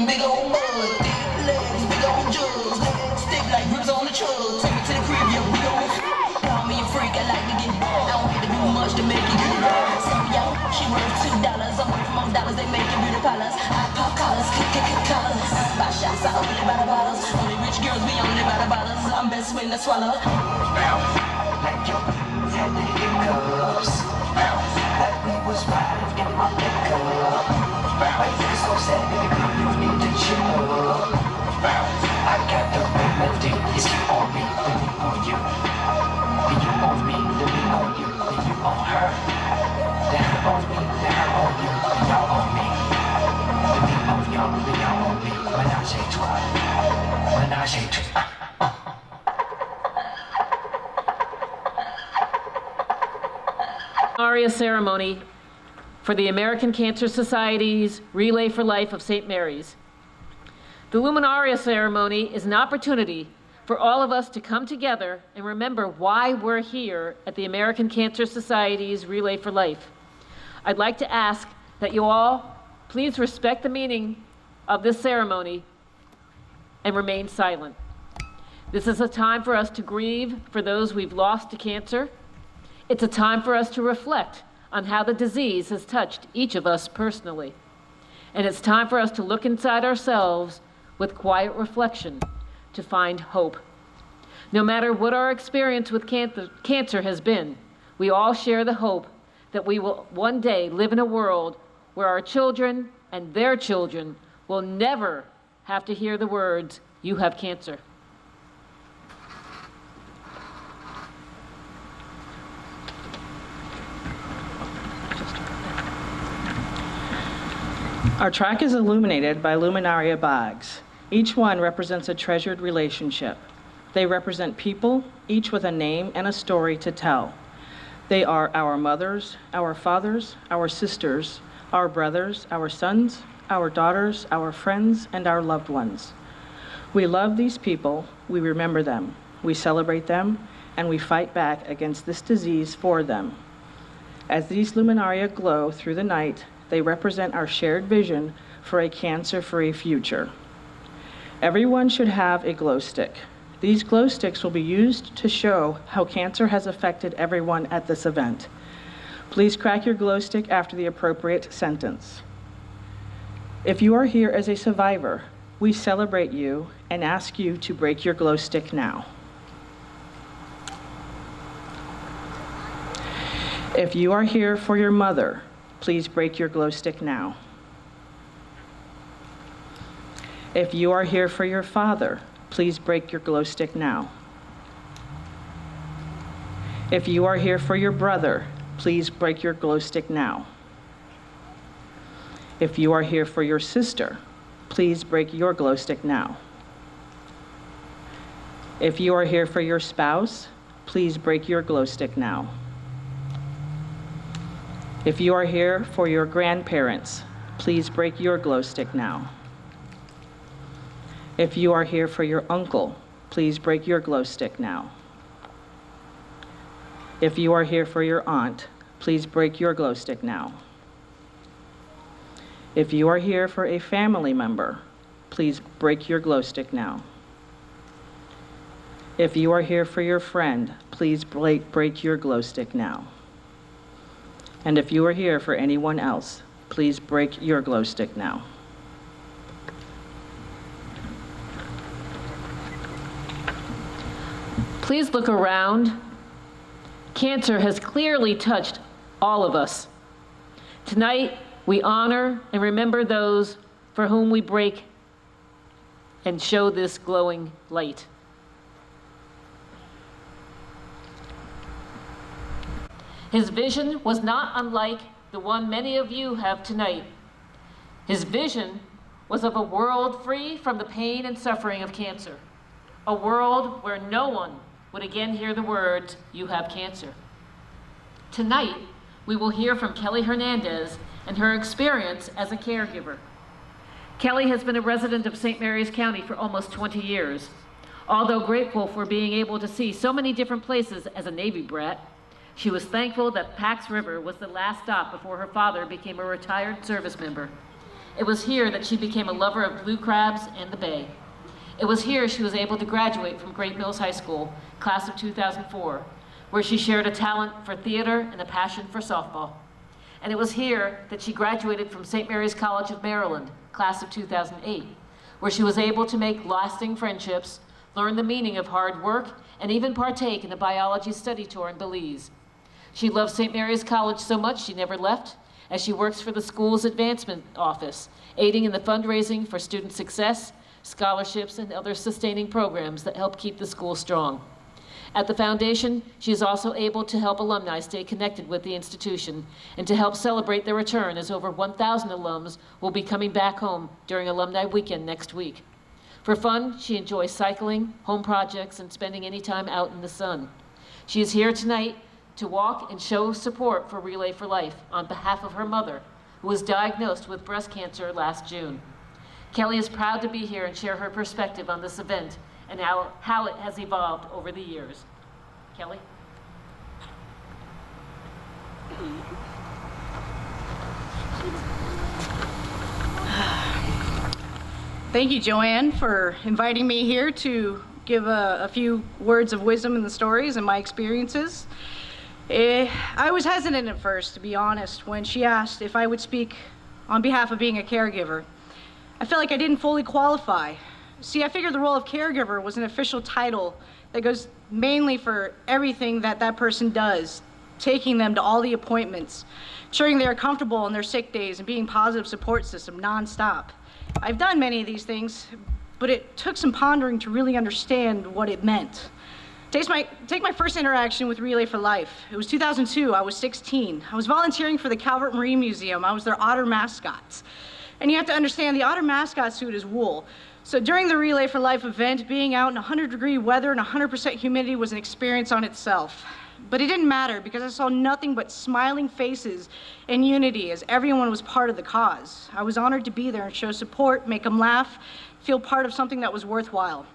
Big old bud, thick legs, big old jugs, legs stick like grips on the truck. Take me to the crib, yeah, we gon' call me a freak, I like to get. I don't have to do much to make it good. Some of y'all, she worth $2. I'm worth more dollars, they making beauty parlors. I pop collars, collars. Buy shots, I only buy the bottles. Only rich girls, we only buy the bottles. I'm best when I swallow. Like yo, had the hiccups. Like we was riding in my pickup. Why you get so sad, baby girl, you need to chill up. I got the remedy. It's you on me, then me on you. Then you on me, then me on you. Then you on her. Then her on me, then her on you. Then y'all on me. Then me on y'all, then y'all on me. Menage a trois. Menage a trois. Aria ceremony for the American Cancer Society's Relay for Life of St. Mary's. The Luminaria ceremony is an opportunity for all of us to come together and remember why we're here at the American Cancer Society's Relay for Life. I'd like to ask that you all please respect the meaning of this ceremony and remain silent. This is a time for us to grieve for those we've lost to cancer. It's a time for us to reflect on how the disease has touched each of us personally. And it's time for us to look inside ourselves with quiet reflection to find hope. No matter what our experience with cancer has been, we all share the hope that we will one day live in a world where our children and their children will never have to hear the words, "You have cancer." Our track is illuminated by Luminaria bags. Each one represents a treasured relationship. They represent people, each with a name and a story to tell. They are our mothers, our fathers, our sisters, our brothers, our sons, our daughters, our friends, and our loved ones. We love these people, we remember them, we celebrate them, and we fight back against this disease for them. As these luminaria glow through the night, they represent our shared vision for a cancer-free future. Everyone should have a glow stick. These glow sticks will be used to show how cancer has affected everyone at this event. Please crack your glow stick after the appropriate sentence. If you are here as a survivor, we celebrate you and ask you to break your glow stick now. If you are here for your mother, please break your glow stick now. If you are here for your father, please break your glow stick now. If you are here for your brother, please break your glow stick now. If you are here for your sister, please break your glow stick now. If you are here for your spouse, please break your glow stick now. If you are here for your grandparents, please break your glow stick now. If you are here for your uncle, please break your glow stick now. If you are here for your aunt, please break your glow stick now. If you are here for a family member, please break your glow stick now. If you are here for your friend, please break your glow stick now. And if you are here for anyone else, please break your glow stick now. please look around? Cancer has clearly touched all of us. Tonight, we honor and remember those for whom we break and show this glowing light. His vision was not unlike the one many of you have tonight. His vision was of a world free from the pain and suffering of cancer, a world where no one would again hear the words, "You have cancer." Tonight, we will hear from Kelly Hernandez and her experience as a caregiver. Kelly has been a resident of St. Mary's County for almost 20 years. Although grateful for being able to see so many different places as a Navy brat, she was thankful that Pax River was the last stop before her father became a retired service member. It was here that she became a lover of blue crabs and the bay. It was here she was able to graduate from Great Mills High School, class of 2004, where she shared a talent for theater and a passion for softball. And it was here that she graduated from St. Mary's College of Maryland, class of 2008, where she was able to make lasting friendships, learn the meaning of hard work, and even partake in a biology study tour in Belize. She loved St. Mary's College so much she never left, as she works for the school's advancement office, aiding in the fundraising for student success, scholarships, and other sustaining programs that help keep the school strong. At the foundation, she is also able to help alumni stay connected with the institution and to help celebrate their return, as over 1,000 alums will be coming back home during Alumni Weekend next week. For fun, she enjoys cycling, home projects, and spending any time out in the sun. She is here tonight to walk and show support for Relay for Life on behalf of her mother, who was diagnosed with breast cancer last June. Kelly is proud to be here and share her perspective on this event and how it has evolved over the years. Kelly? Thank you, Joanne, for inviting me here to give a few words of wisdom in the stories and my experiences. I was hesitant at first, to be honest, when she asked if I would speak on behalf of being a caregiver. I felt like I didn't fully qualify. See, I figured the role of caregiver was an official title that goes mainly for everything that person does, taking them to all the appointments, ensuring they are comfortable on their sick days, and being a positive support system nonstop. I've done many of these things, but it took some pondering to really understand what it meant. Take my first interaction with Relay for Life. It was 2002, I was 16. I was volunteering for the Calvert Marine Museum. I was their otter mascots. And you have to understand, the otter mascot suit is wool. So during the Relay for Life event, being out in 100-degree weather and 100% humidity was an experience on itself. But it didn't matter because I saw nothing but smiling faces and unity as everyone was part of the cause. I was honored to be there and show support, make them laugh, feel part of something that was worthwhile.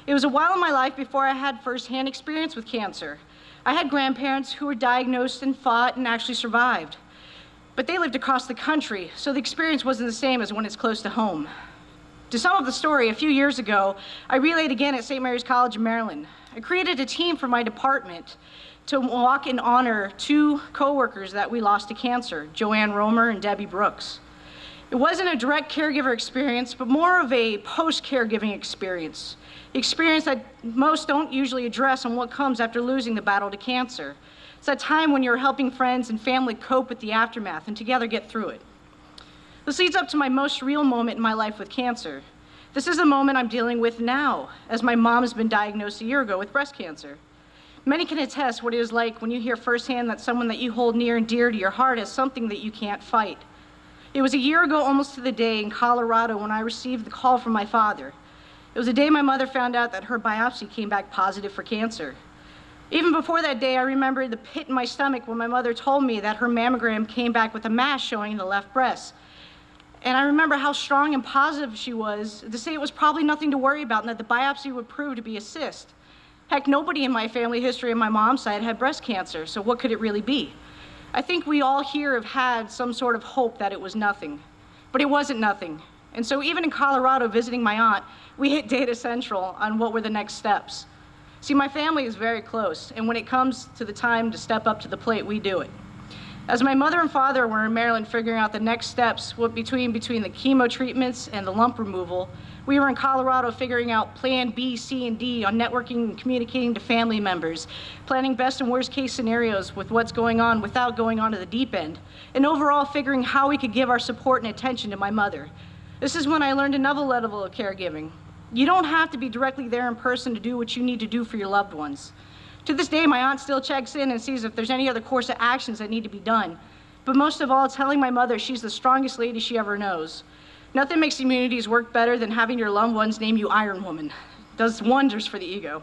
It was a while in my life before I had firsthand experience with cancer. I had grandparents who were diagnosed and fought and actually survived. But they lived across the country, so the experience wasn't the same as when it's close to home. To sum up the story, a few years ago, I relayed again at St. Mary's College of Maryland. I created a team for my department to walk and honor two coworkers that we lost to cancer, Joanne Romer and Debbie Brooks. It wasn't a direct caregiver experience, but more of a post-caregiving experience. The experience that most don't usually address on what comes after losing the battle to cancer. It's that time when you're helping friends and family cope with the aftermath and together get through it. This leads up to my most real moment in my life with cancer. This is the moment I'm dealing with now, as my mom has been diagnosed a year ago with breast cancer. Many can attest what it is like when you hear firsthand that someone that you hold near and dear to your heart has something that you can't fight. It was a year ago, almost to the day, in Colorado when I received the call from my father. It was the day my mother found out that her biopsy came back positive for cancer. Even before that day, I remember the pit in my stomach when my mother told me that her mammogram came back with a mass showing in the left breast. And I remember how strong and positive she was to say it was probably nothing to worry about and that the biopsy would prove to be a cyst. Heck, nobody in my family history on my mom's side had breast cancer, so what could it really be? I think we all here have had some sort of hope that it was nothing, but it wasn't nothing. And so even in Colorado visiting my aunt, we hit Data Central on what were the next steps. See, my family is very close, and when it comes to the time to step up to the plate, we do it. As my mother and father were in Maryland figuring out the next steps between the chemo treatments and the lump removal, We were in Colorado figuring out plan B, C, and D on networking and communicating to family members, planning best and worst case scenarios with what's going on without going onto the deep end, and overall figuring how we could give our support and attention to my mother. This is when I learned another level of caregiving. You don't have to be directly there in person to do what you need to do for your loved ones. To this day, my aunt still checks in and sees if there's any other course of actions that need to be done. But most of all, telling my mother she's the strongest lady she ever knows. Nothing makes communities work better than having your loved ones name you Iron Woman. It does wonders for the ego.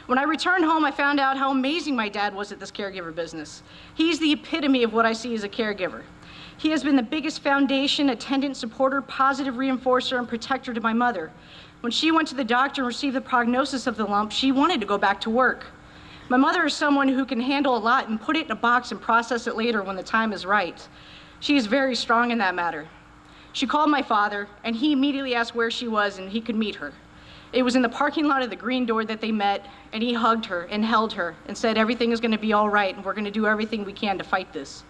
When I returned home, I found out how amazing my dad was at this caregiver business. He's the epitome of what I see as a caregiver. He has been the biggest foundation, attendant, supporter, positive reinforcer, and protector to my mother. When she went to the doctor and received the prognosis of the lump, she wanted to go back to work. My mother is someone who can handle a lot and put it in a box and process it later when the time is right. She is very strong in that matter. She called my father, and he immediately asked where she was and he could meet her. It was in the parking lot of the Green Door that they met, and he hugged her and held her and said everything is going to be all right and we're going to do everything we can to fight this.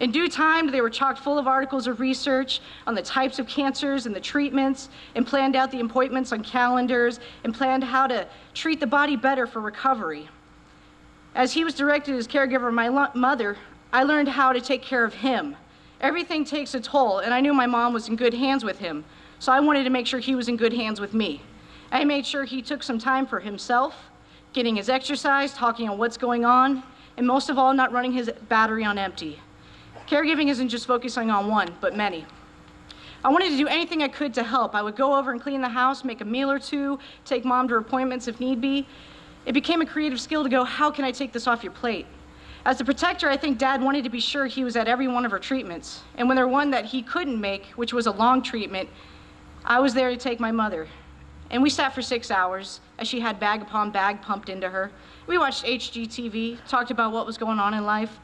In due time, they were chock full of articles of research on the types of cancers and the treatments, and planned out the appointments on calendars, and planned how to treat the body better for recovery. As he was directed as caregiver of my mother, I learned how to take care of him. Everything takes a toll, and I knew my mom was in good hands with him, so I wanted to make sure he was in good hands with me. I made sure he took some time for himself, getting his exercise, talking on what's going on, and most of all, not running his battery on empty. Caregiving isn't just focusing on one, but many. I wanted to do anything I could to help. I would go over and clean the house, make a meal or two, take mom to appointments if need be. It became a creative skill to go, how can I take this off your plate? As the protector, I think Dad wanted to be sure he was at every one of her treatments. And when there was one that he couldn't make, which was a long treatment, I was there to take my mother. And we sat for 6 hours as she had bag upon bag pumped into her. We watched HGTV, talked about what was going on in life.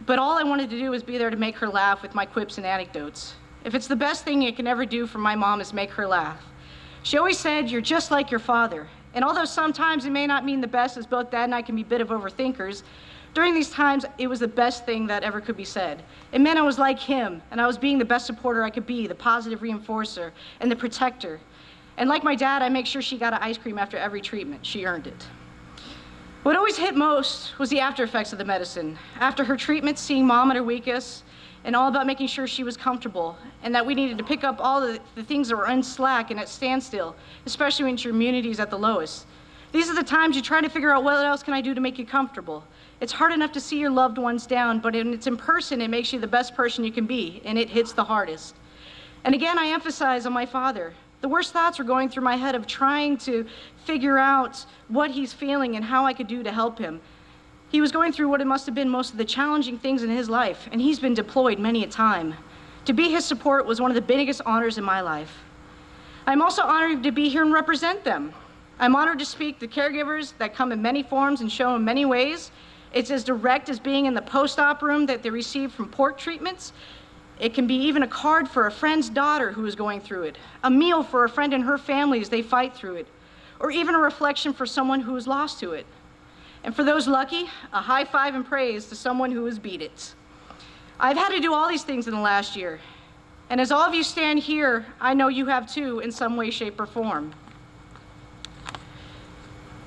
But all I wanted to do was be there to make her laugh with my quips and anecdotes. If it's the best thing you can ever do for my mom is make her laugh. She always said, you're just like your father. And although sometimes it may not mean the best, as both Dad and I can be a bit of overthinkers, during these times, it was the best thing that ever could be said. It meant I was like him, and I was being the best supporter I could be, the positive reinforcer, and the protector. And like my dad, I make sure she got an ice cream after every treatment. She earned it. What always hit most was the after effects of the medicine. After her treatment, seeing Mom at her weakest, and all about making sure she was comfortable, and that we needed to pick up all the things that were unslack and at standstill, especially when your immunity is at the lowest. These are the times you try to figure out what else can I do to make you comfortable. It's hard enough to see your loved ones down, but when it's in person, it makes you the best person you can be, and it hits the hardest. And again, I emphasize on my father. The worst thoughts were going through my head of trying to figure out what he's feeling and how I could do to help him. He was going through what it must have been most of the challenging things in his life, and he's been deployed many a time. To be his support was one of the biggest honors in my life. I'm also honored to be here and represent them. I'm honored to speak to caregivers that come in many forms and show in many ways. It's as direct as being in the post-op room that they receive from port treatments. It can be even a card for a friend's daughter who is going through it, a meal for a friend and her family as they fight through it, or even a reflection for someone who is lost to it. And for those lucky, a high five and praise to someone who has beat it. I've had to do all these things in the last year. And as all of you stand here, I know you have too in some way, shape, or form.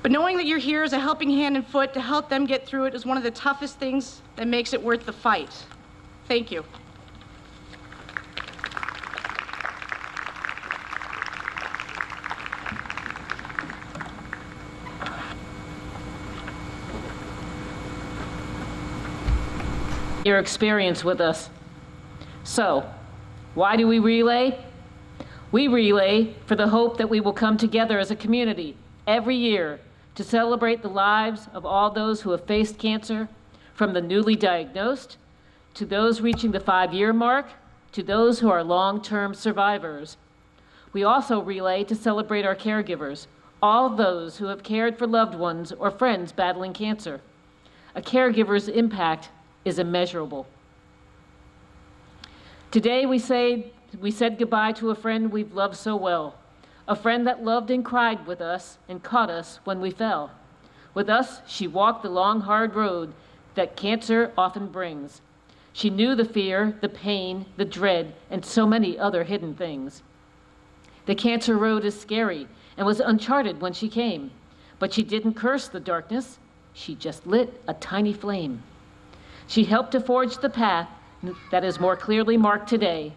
But knowing that you're here as a helping hand and foot to help them get through it is one of the toughest things that makes it worth the fight. Thank you. Your experience with us. So, why do we relay? We relay for the hope that we will come together as a community every year to celebrate the lives of all those who have faced cancer, from the newly diagnosed, to those reaching the 5-year mark, to those who are long-term survivors. We also relay to celebrate our caregivers, all those who have cared for loved ones or friends battling cancer. A caregiver's impact is immeasurable. Today we said goodbye to a friend we've loved so well, a friend that loved and cried with us and caught us when we fell. With us, she walked the long, hard road that cancer often brings. She knew the fear, the pain, the dread, and so many other hidden things. The cancer road is scary and was uncharted when she came, but she didn't curse the darkness. She just lit a tiny flame. She helped to forge the path that is more clearly marked today.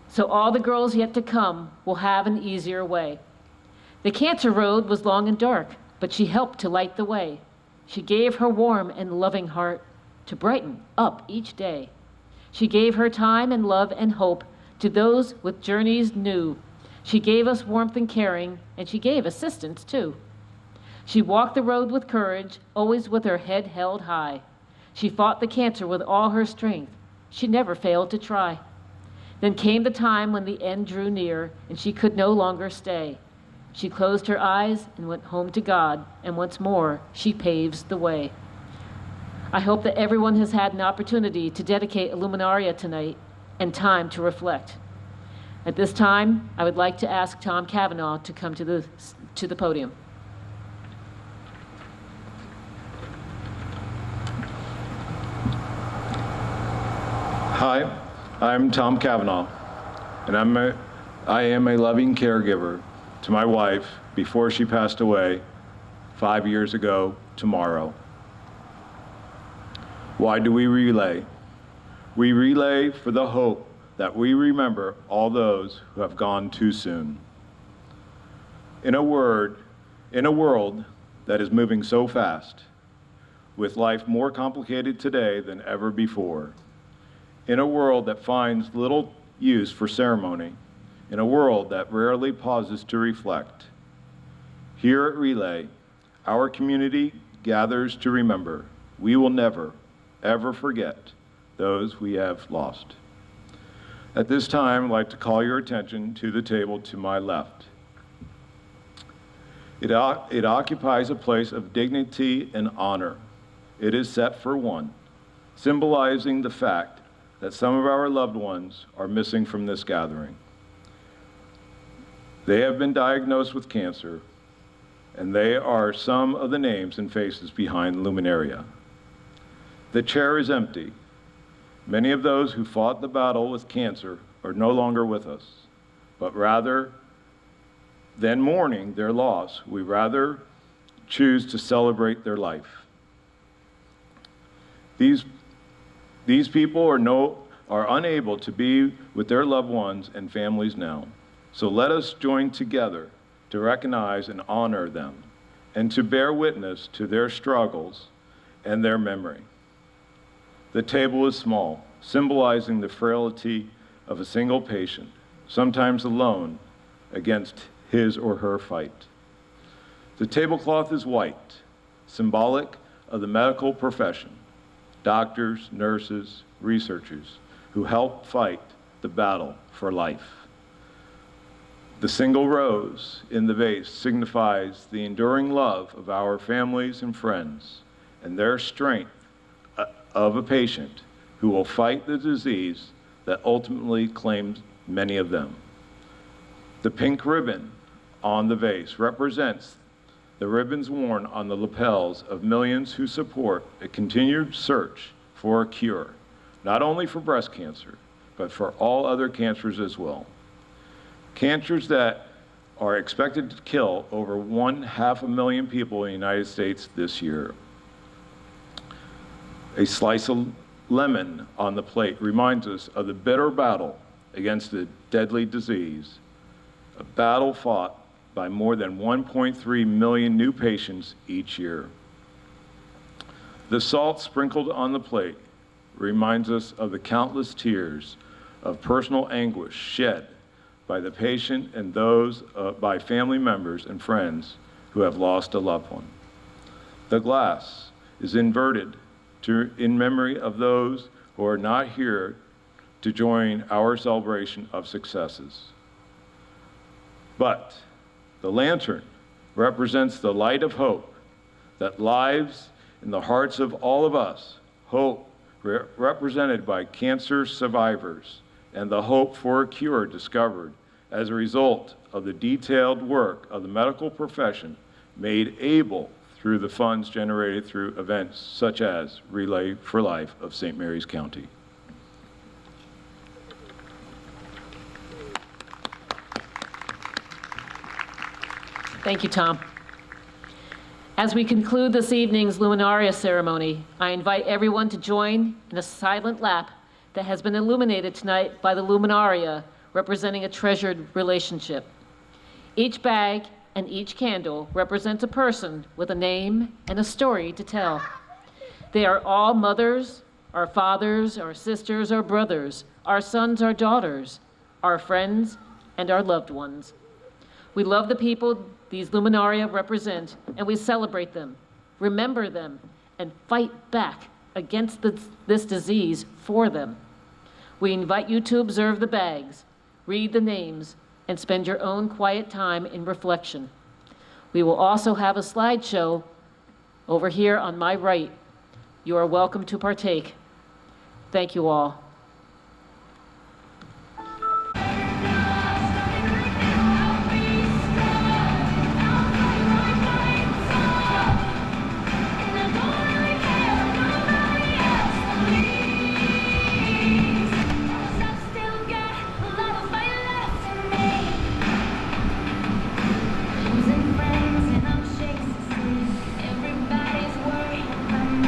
So all the girls yet to come will have an easier way. The cancer road was long and dark, but she helped to light the way. She gave her warm and loving heart to brighten up each day. She gave her time and love and hope to those with journeys new. She gave us warmth and caring, and she gave assistance too. She walked the road with courage, always with her head held high. She fought the cancer with all her strength. She never failed to try. Then came the time when the end drew near, and she could no longer stay. She closed her eyes and went home to God, and once more she paves the way. I hope that everyone has had an opportunity to dedicate a luminaria tonight and time to reflect. At this time, I would like to ask Tom Cavanaugh to come to the podium. Hi, I'm Tom Cavanaugh, and I am a loving caregiver to my wife before she passed away 5 years ago tomorrow. Why do we relay? We relay for the hope that we remember all those who have gone too soon. In a world that is moving so fast, with life more complicated today than ever before, in a world that finds little use for ceremony, in a world that rarely pauses to reflect, here at Relay, our community gathers to remember we will never, ever forget those we have lost. At this time, I'd like to call your attention to the table to my left. It occupies a place of dignity and honor. It is set for one, symbolizing the fact that some of our loved ones are missing from this gathering. They have been diagnosed with cancer, and they are some of the names and faces behind Luminaria. The chair is empty. Many of those who fought the battle with cancer are no longer with us, but rather than mourning their loss, we rather choose to celebrate their life. These people are unable to be with their loved ones and families now. So let us join together to recognize and honor them and to bear witness to their struggles and their memory. The table is small, symbolizing the frailty of a single patient, sometimes alone against his or her fight. The tablecloth is white, symbolic of the medical profession, doctors, nurses, researchers who help fight the battle for life. The single rose in the vase signifies the enduring love of our families and friends and their strength of a patient who will fight the disease that ultimately claims many of them. The pink ribbon on the vase represents the ribbons worn on the lapels of millions who support a continued search for a cure, not only for breast cancer, but for all other cancers as well. Cancers that are expected to kill over 500,000 people in the United States this year. A slice of lemon on the plate reminds us of the bitter battle against the deadly disease, a battle fought by more than 1.3 million new patients each year. The salt sprinkled on the plate reminds us of the countless tears of personal anguish shed by the patient and those by family members and friends who have lost a loved one. The glass is inverted in memory of those who are not here to join our celebration of successes. But the lantern represents the light of hope that lives in the hearts of all of us, hope represented by cancer survivors and the hope for a cure discovered as a result of the detailed work of the medical profession made able through the funds generated through events such as Relay for Life of St. Mary's County. Thank you, Tom. As we conclude this evening's Luminaria ceremony, I invite everyone to join in a silent lap that has been illuminated tonight by the Luminaria, representing a treasured relationship. Each bag and each candle represents a person with a name and a story to tell. They are all mothers, our fathers, our sisters, our brothers, our sons, our daughters, our friends, and our loved ones. We love the people these Luminaria represent, and we celebrate them, remember them, and fight back against this disease for them. We invite you to observe the bags, read the names, and spend your own quiet time in reflection. We will also have a slideshow over here on my right. You are welcome to partake. Thank you all. Everybody's worried about me.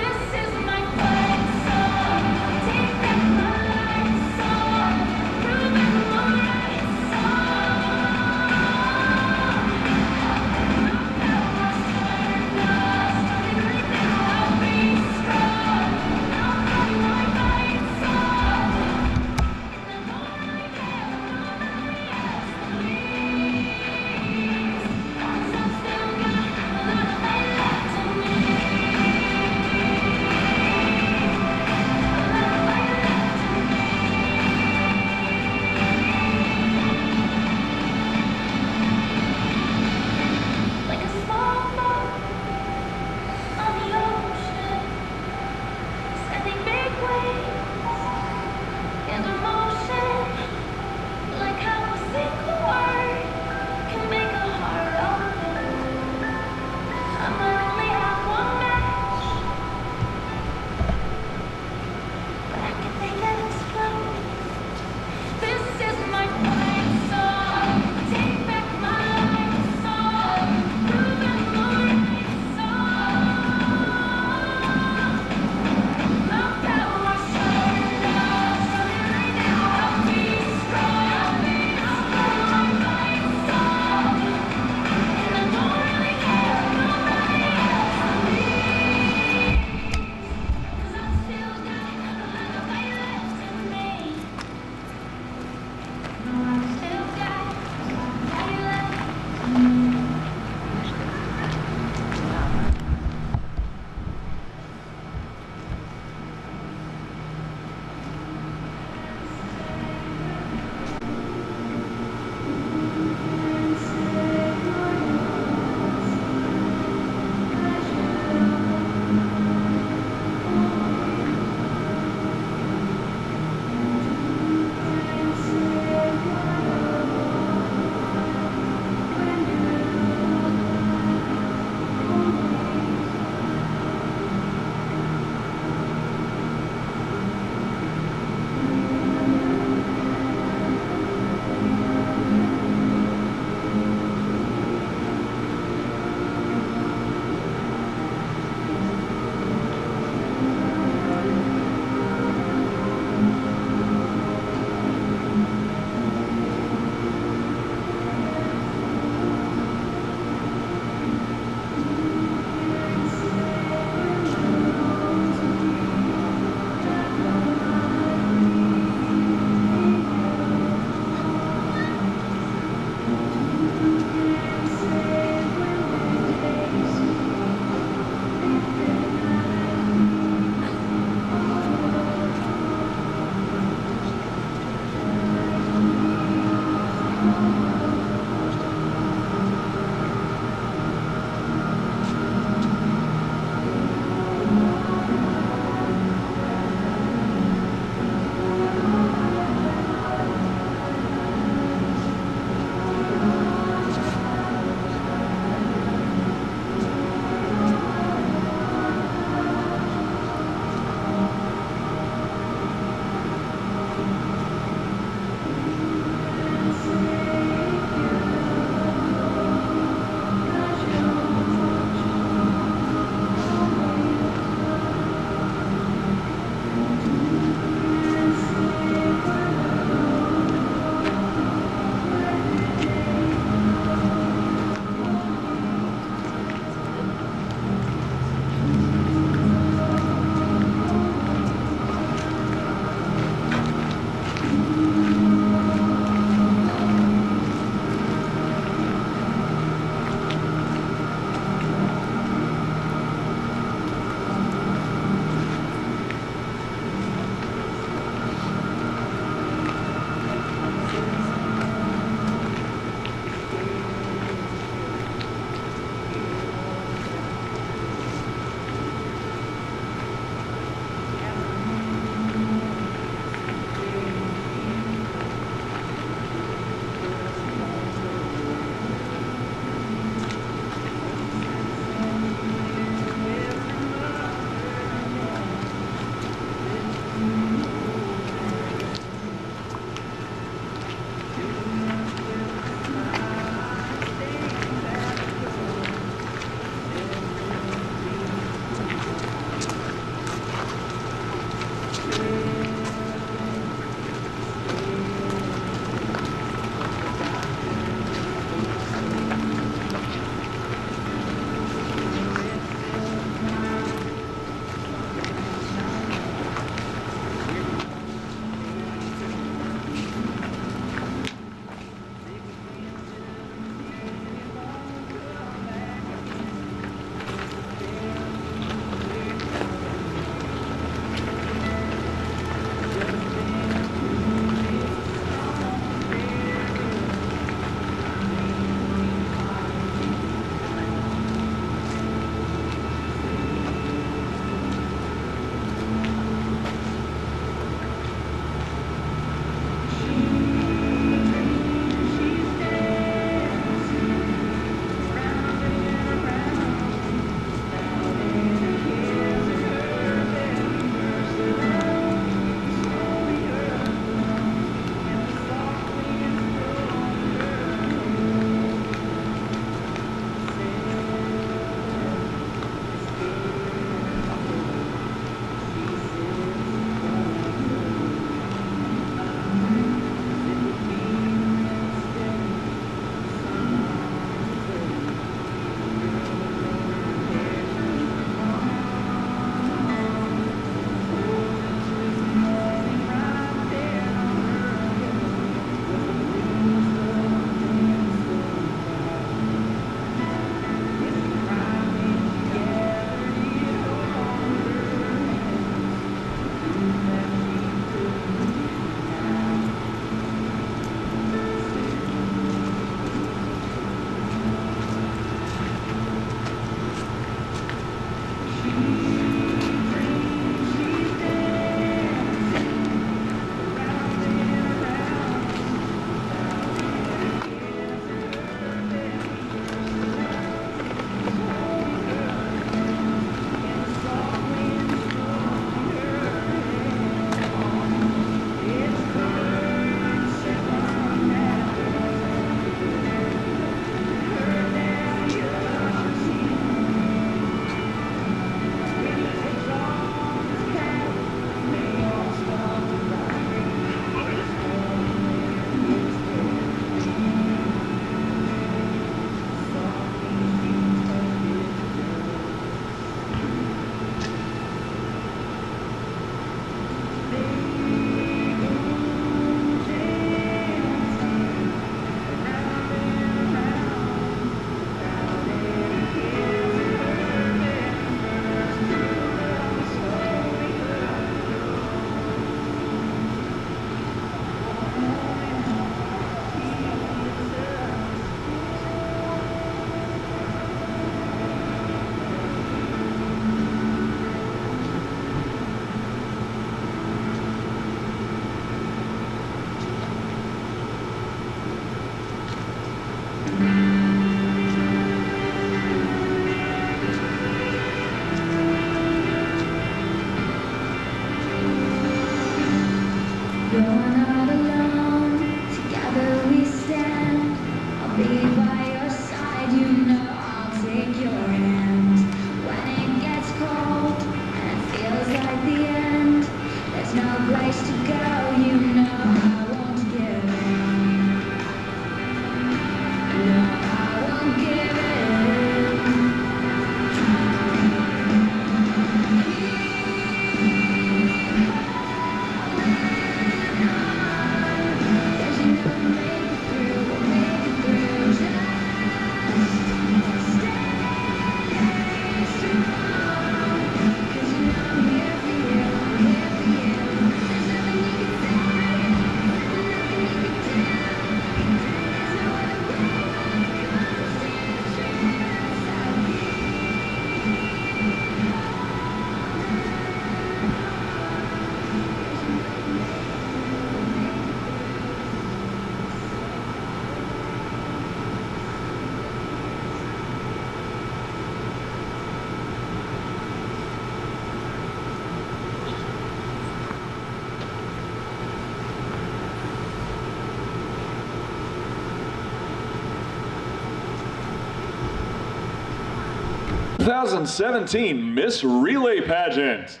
2017 Miss Relay Pageant.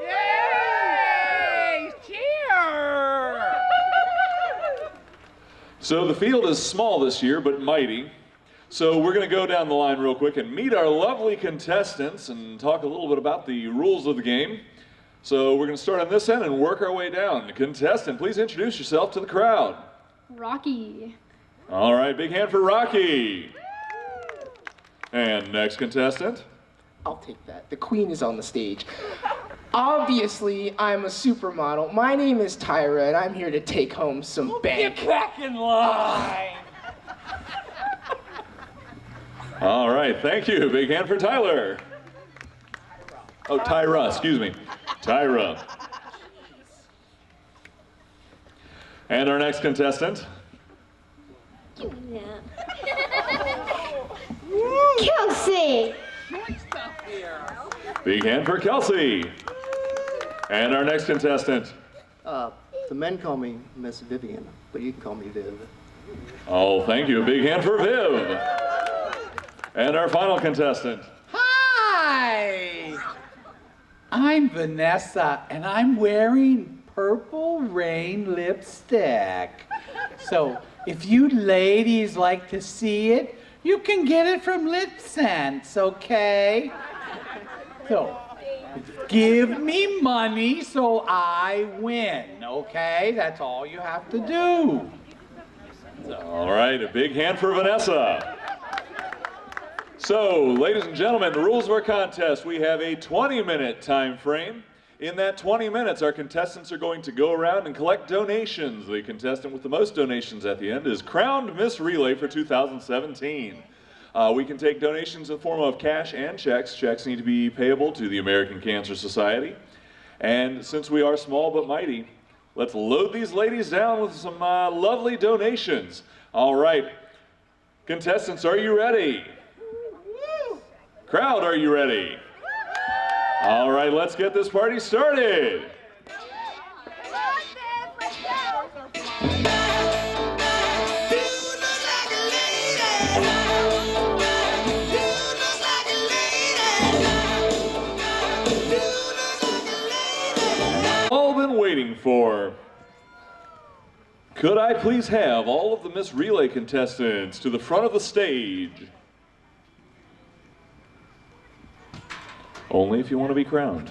Yay! Cheer! So the field is small this year, but mighty. So we're going to go down the line real quick and meet our lovely contestants and talk a little bit about the rules of the game. So we're going to start on this end and work our way down. Contestant, please introduce yourself to the crowd. Rocky. All right, big hand for Rocky. And next contestant. I'll take that. The queen is on the stage. Obviously, I'm a supermodel. My name is Tyra, and I'm here to take home some bank. Get back in line! All right, thank you. Big hand for Tyler. Oh, Tyra, excuse me. Tyra. And our next contestant. Kelsey! Big hand for Kelsey. And our next contestant. The men call me Miss Vivian, but you can call me Viv. Oh, thank you. Big hand for Viv. And our final contestant. Hi! I'm Vanessa, and I'm wearing Purple Rain lipstick. So, if you ladies like to see it, you can get it from Lip Sense, okay? So, give me money so I win, okay? That's all you have to do. All right, a big hand for Vanessa. So, ladies and gentlemen, the rules of our contest, we have a 20-minute time frame. In that 20 minutes, our contestants are going to go around and collect donations. The contestant with the most donations at the end is crowned Miss Relay for 2017. We can take donations in the form of cash and checks. Checks need to be payable to the American Cancer Society. And since we are small but mighty, let's load these ladies down with some lovely donations. All right, contestants, are you ready? Crowd, are you ready? All right, let's get this party started. All been waiting for. Could I please have all of the Miss Relay contestants to the front of the stage? Only if you want to be crowned.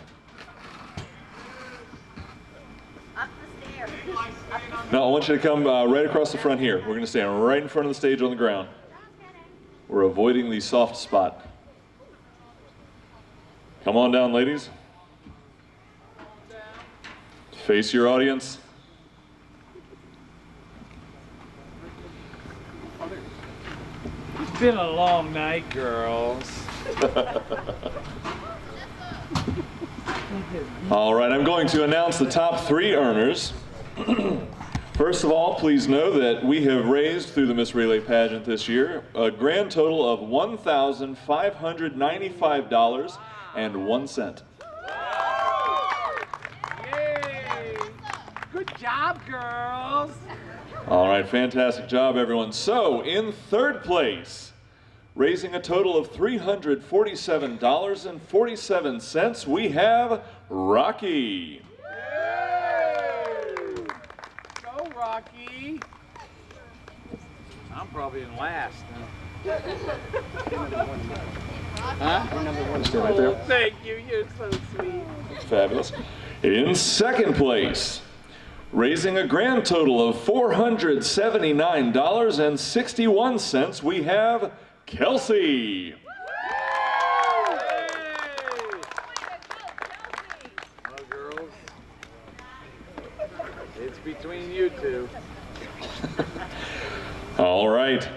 No, I want you to come right across the front here. We're going to stand right in front of the stage on the ground. We're avoiding the soft spot. Come on down, ladies. Face your audience. It's been a long night, girls. All right, I'm going to announce the top 3 earners. First of all, please know that we have raised through the Miss Relay pageant this year a grand total of $1,595.01. Yay! Good job, girls. All right, fantastic job, everyone. So, in third place, raising a total of $347.47, we have Rocky. Go, Rocky. I'm probably in last. Huh? Stand right there. Thank you. You're so sweet. Fabulous. In second place, raising a grand total of $479.61, we have Kelsey. Well, girls, it's between you two. All right.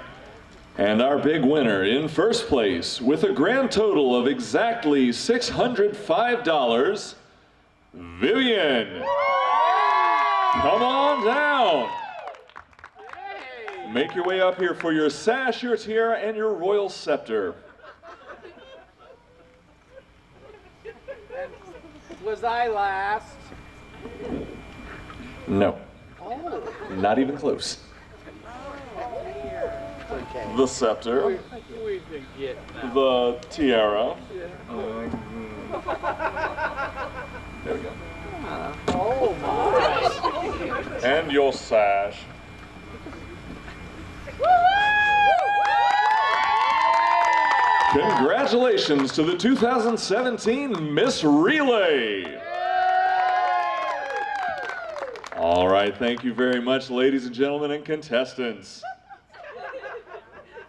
And our big winner in first place with a grand total of exactly $605, Vivian. Come on down. Make your way up here for your sash, your tiara, and your royal scepter. Was I last? No, Oh. not even close. Okay. The scepter. the tiara. There we go. Oh my. And your sash. Congratulations to the 2017 Miss Relay. All right, thank you very much, ladies and gentlemen and contestants.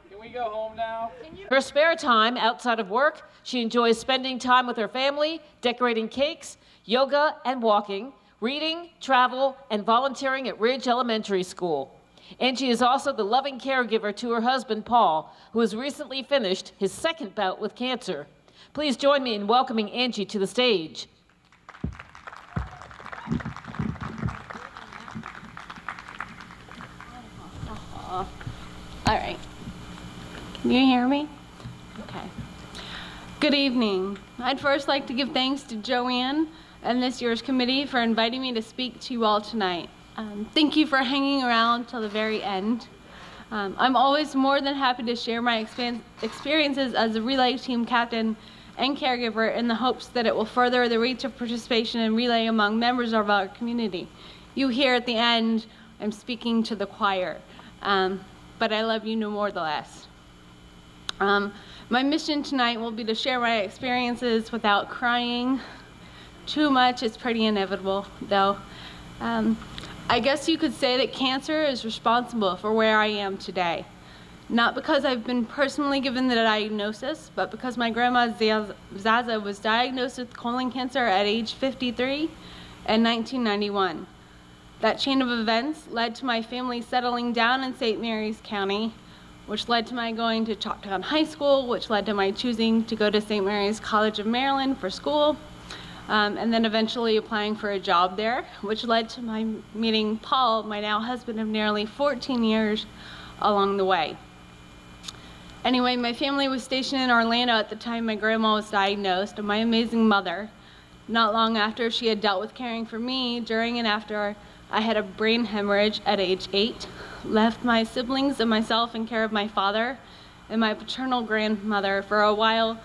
Can we go home now? Her spare time outside of work, she enjoys spending time with her family, decorating cakes, yoga and walking, reading, travel, and volunteering at Ridge Elementary School. Angie is also the loving caregiver to her husband, Paul, who has recently finished his second bout with cancer. Please join me in welcoming Angie to the stage. All right. Can you hear me? Okay. Good evening. I'd first like to give thanks to Joanne and this year's committee for inviting me to speak to you all tonight. Thank you for hanging around till the very end. I'm always more than happy to share my experiences as a relay team captain and caregiver in the hopes that it will further the reach of participation in relay among members of our community. You hear at the end, I'm speaking to the choir, but I love you no more the less. My mission tonight will be to share my experiences without crying too much. It's pretty inevitable, though. I guess you could say that cancer is responsible for where I am today. Not because I've been personally given the diagnosis, but because my grandma Zaza was diagnosed with colon cancer at age 53 in 1991. That chain of events led to my family settling down in St. Mary's County, which led to my going to Chalktown High School, which led to my choosing to go to St. Mary's College of Maryland for school. And then eventually applying for a job there, which led to my meeting Paul, my now husband of nearly 14 years, along the way. Anyway, my family was stationed in Orlando at the time my grandma was diagnosed, and my amazing mother, not long after she had dealt with caring for me, during and after I had a brain hemorrhage at age 8, left my siblings and myself in care of my father and my paternal grandmother for a while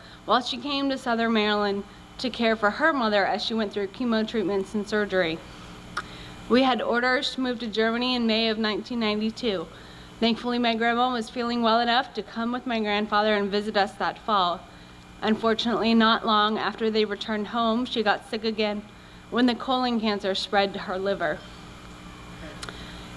she came to Southern Maryland to care for her mother as she went through chemo treatments and surgery. We had orders to move to Germany in May of 1992. Thankfully, my grandma was feeling well enough to come with my grandfather and visit us that fall. Unfortunately, not long after they returned home, she got sick again when the colon cancer spread to her liver.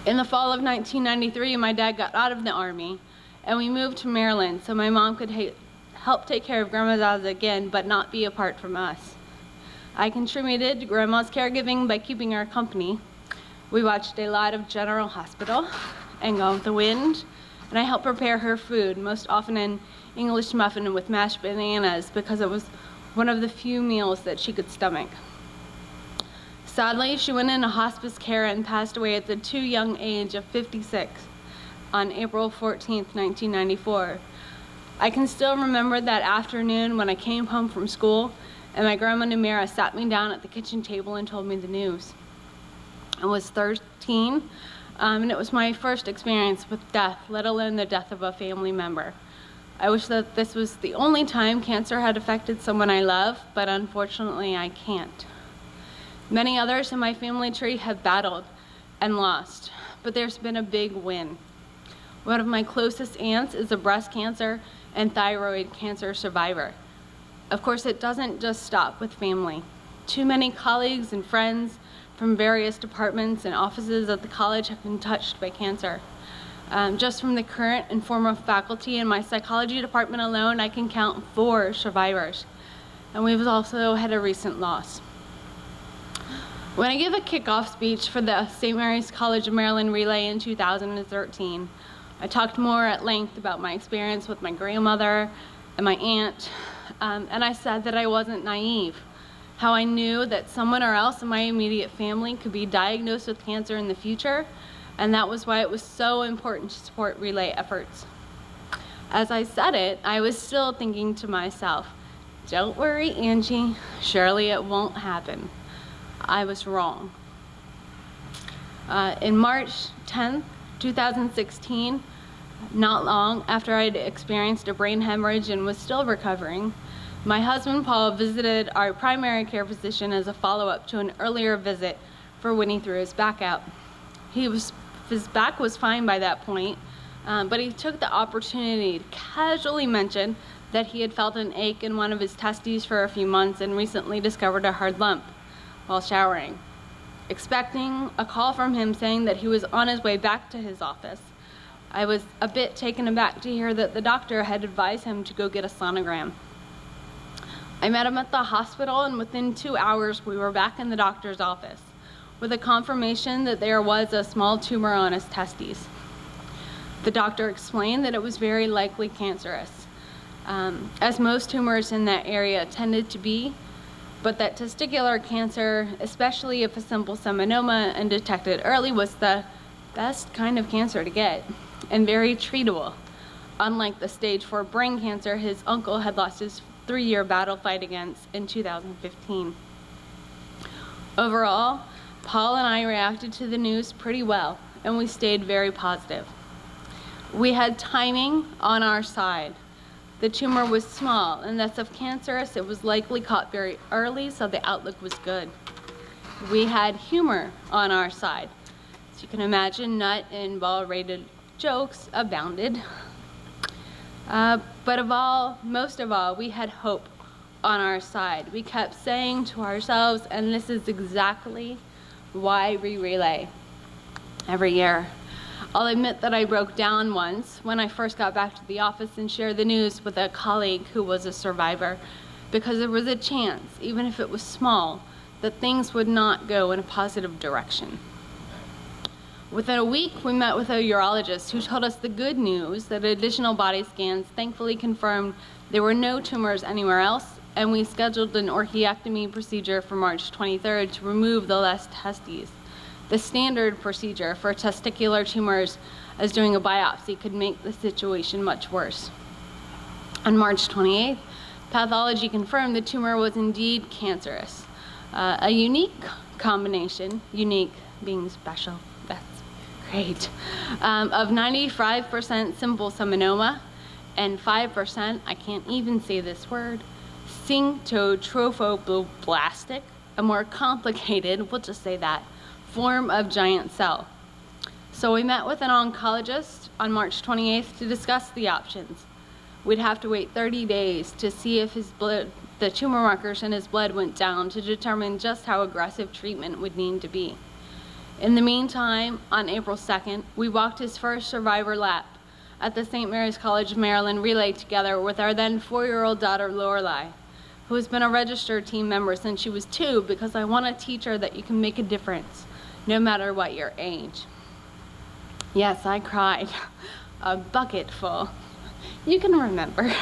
In the fall of 1993, my dad got out of the Army, and we moved to Maryland so my mom could help take care of Grandma Zaza again, but not be apart from us. I contributed to Grandma's caregiving by keeping her company. We watched a lot of General Hospital and Gone with the Wind, and I helped prepare her food, most often an English muffin with mashed bananas, because it was one of the few meals that she could stomach. Sadly, she went into hospice care and passed away at the too young age of 56 on April 14th, 1994. I can still remember that afternoon when I came home from school and my grandma Numera sat me down at the kitchen table and told me the news. I was 13, and it was my first experience with death, let alone the death of a family member. I wish that this was the only time cancer had affected someone I love, but unfortunately I can't. Many others in my family tree have battled and lost, but there's been a big win. One of my closest aunts is a breast cancer and thyroid cancer survivor. Of course, it doesn't just stop with family. Too many colleagues and friends from various departments and offices at the college have been touched by cancer. Just from the current and former faculty in my psychology department alone, I can count 4 survivors. And we've also had a recent loss. When I gave a kickoff speech for the St. Mary's College of Maryland Relay in 2013, I talked more at length about my experience with my grandmother and my aunt, and I said that I wasn't naive, how I knew that someone or else in my immediate family could be diagnosed with cancer in the future, and that was why it was so important to support relay efforts. As I said it, I was still thinking to myself, don't worry, Angie, surely it won't happen. I was wrong. In March 10th, 2016, Not long after I'd experienced a brain hemorrhage and was still recovering, my husband Paul visited our primary care physician as a follow-up to an earlier visit for when he threw his back out. His back was fine by that point, but he took the opportunity to casually mention that he had felt an ache in one of his testes for a few months and recently discovered a hard lump while showering. Expecting a call from him saying that he was on his way back to his office, I was a bit taken aback to hear that the doctor had advised him to go get a sonogram. I met him at the hospital, and within 2 hours we were back in the doctor's office with a confirmation that there was a small tumor on his testes. The doctor explained that it was very likely cancerous, as most tumors in that area tended to be, but that testicular cancer, especially if a simple seminoma and detected early, was the best kind of cancer to get and very treatable. Unlike the stage 4 brain cancer his uncle had lost his 3-year battle fight against in 2015. Overall, Paul and I reacted to the news pretty well, and we stayed very positive. We had timing on our side. The tumor was small, and thus if cancerous, it was likely caught very early, so the outlook was good. We had humor on our side. As you can imagine, nut and ball-rated jokes abounded. But most of all, we had hope on our side. We kept saying to ourselves, and this is exactly why we relay every year. I'll admit that I broke down once when I first got back to the office and shared the news with a colleague who was a survivor, because there was a chance, even if it was small, that things would not go in a positive direction. Within a week, we met with a urologist who told us the good news that additional body scans thankfully confirmed there were no tumors anywhere else, and we scheduled an orchiectomy procedure for March 23rd to remove the left testes. The standard procedure for testicular tumors, as doing a biopsy, could make the situation much worse. On March 28th, pathology confirmed the tumor was indeed cancerous. A unique combination, unique being special, that's great, of 95% simple seminoma and 5%, I can't even say this word, syncytiotrophoblastic, a more complicated, we'll just say that, form of giant cell. So we met with an oncologist on March 28th to discuss the options. We'd have to wait 30 days to see if the tumor markers in his blood went down to determine just how aggressive treatment would need to be. In the meantime, on April 2nd, we walked his first survivor lap at the St. Mary's College of Maryland relay together with our then 4-year-old daughter, Lorelei, who has been a registered team member since she was 2, because I want to teach her that you can make a difference no matter what your age. Yes, I cried. A bucket full. You can remember.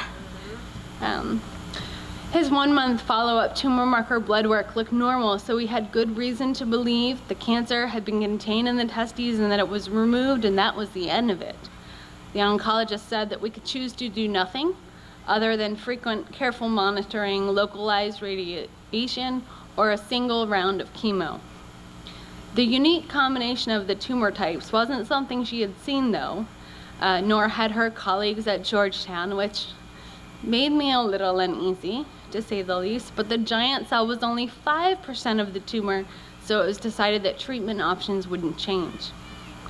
His 1-month follow-up tumor marker blood work looked normal, so we had good reason to believe the cancer had been contained in the testes and that it was removed, and that was the end of it. The oncologist said that we could choose to do nothing other than frequent, careful monitoring, localized radiation, or a single round of chemo. The unique combination of the tumor types wasn't something she had seen, though, nor had her colleagues at Georgetown, which made me a little uneasy, to say the least, but the giant cell was only 5% of the tumor, so it was decided that treatment options wouldn't change.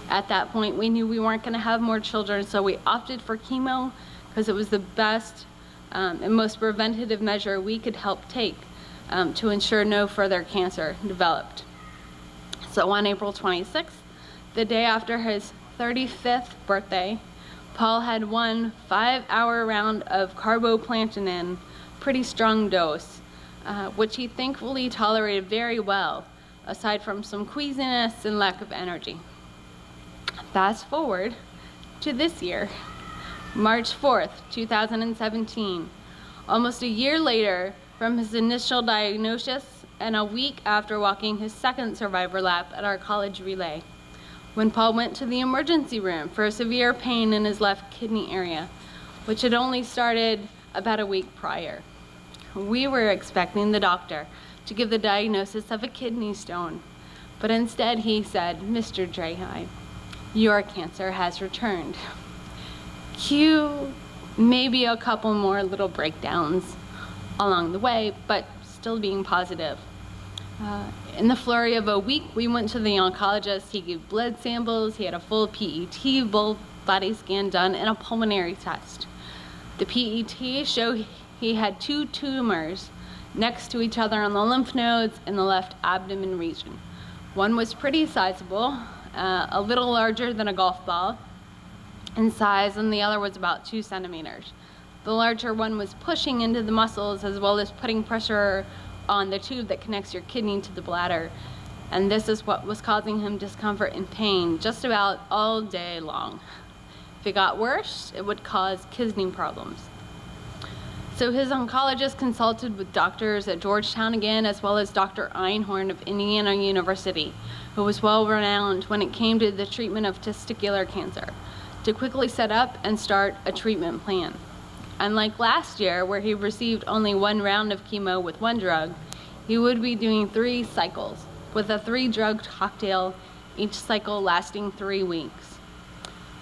At that point, we knew we weren't going to have more children, so we opted for chemo because it was the best and most preventative measure we could help take to ensure no further cancer developed. So on April 26th, the day after his 35th birthday, Paul had one 5-hour round of carboplantin, pretty strong dose, which he thankfully tolerated very well, aside from some queasiness and lack of energy. Fast forward to this year, March 4th, 2017, almost a year later from his initial diagnosis and a week after walking his second survivor lap at our college relay, when Paul went to the emergency room for severe pain in his left kidney area, which had only started about a week prior. We were expecting the doctor to give the diagnosis of a kidney stone, but instead he said, "Mr. Draheim, your cancer has returned." Cue maybe a couple more little breakdowns along the way, but still being positive. In the flurry of a week, we went to the oncologist. He gave blood samples, he had a full PET, body scan done, and a pulmonary test. The PET showed he had 2 tumors next to each other on the lymph nodes in the left abdomen region. One was pretty sizable, a little larger than a golf ball in size, and the other was about 2 centimeters. The larger one was pushing into the muscles as well as putting pressure on the tube that connects your kidney to the bladder. And this is what was causing him discomfort and pain just about all day long. If it got worse, it would cause kidney problems. So his oncologist consulted with doctors at Georgetown again, as well as Dr. Einhorn of Indiana University, who was well-renowned when it came to the treatment of testicular cancer, to quickly set up and start a treatment plan. Unlike last year, where he received only 1 round of chemo with 1 drug, he would be doing 3 cycles, with a 3-drug cocktail, each cycle lasting 3 weeks.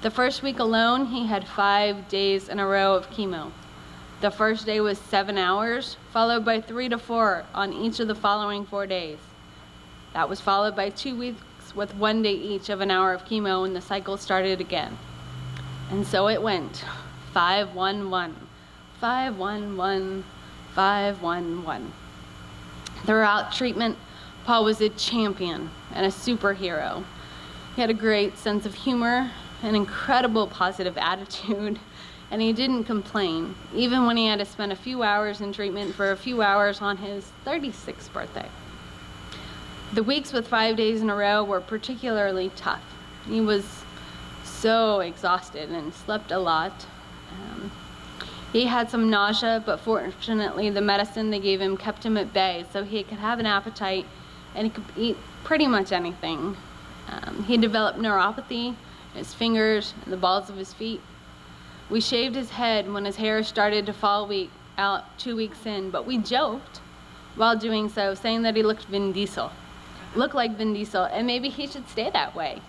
The first week alone, he had 5 days in a row of chemo. The first day was 7 hours, followed by 3 to 4 on each of the following 4 days. That was followed by 2 weeks with 1 day each of an hour of chemo, and the cycle started again. And so it went, 5-1-1, 5-1-1, 5-1-1. Throughout treatment, Paul was a champion and a superhero. He had a great sense of humor, an incredible positive attitude, and he didn't complain, even when he had to spend a few hours in treatment for a few hours on his 36th birthday. The weeks with 5 days in a row were particularly tough. He was so exhausted and slept a lot. He had some nausea, but fortunately the medicine they gave him kept him at bay, so he could have an appetite and he could eat pretty much anything. He developed neuropathy in his fingers and the balls of his feet. We shaved his head when his hair started to fall out 2 weeks in, but we joked while doing so, saying that he looked like Vin Diesel, and maybe he should stay that way.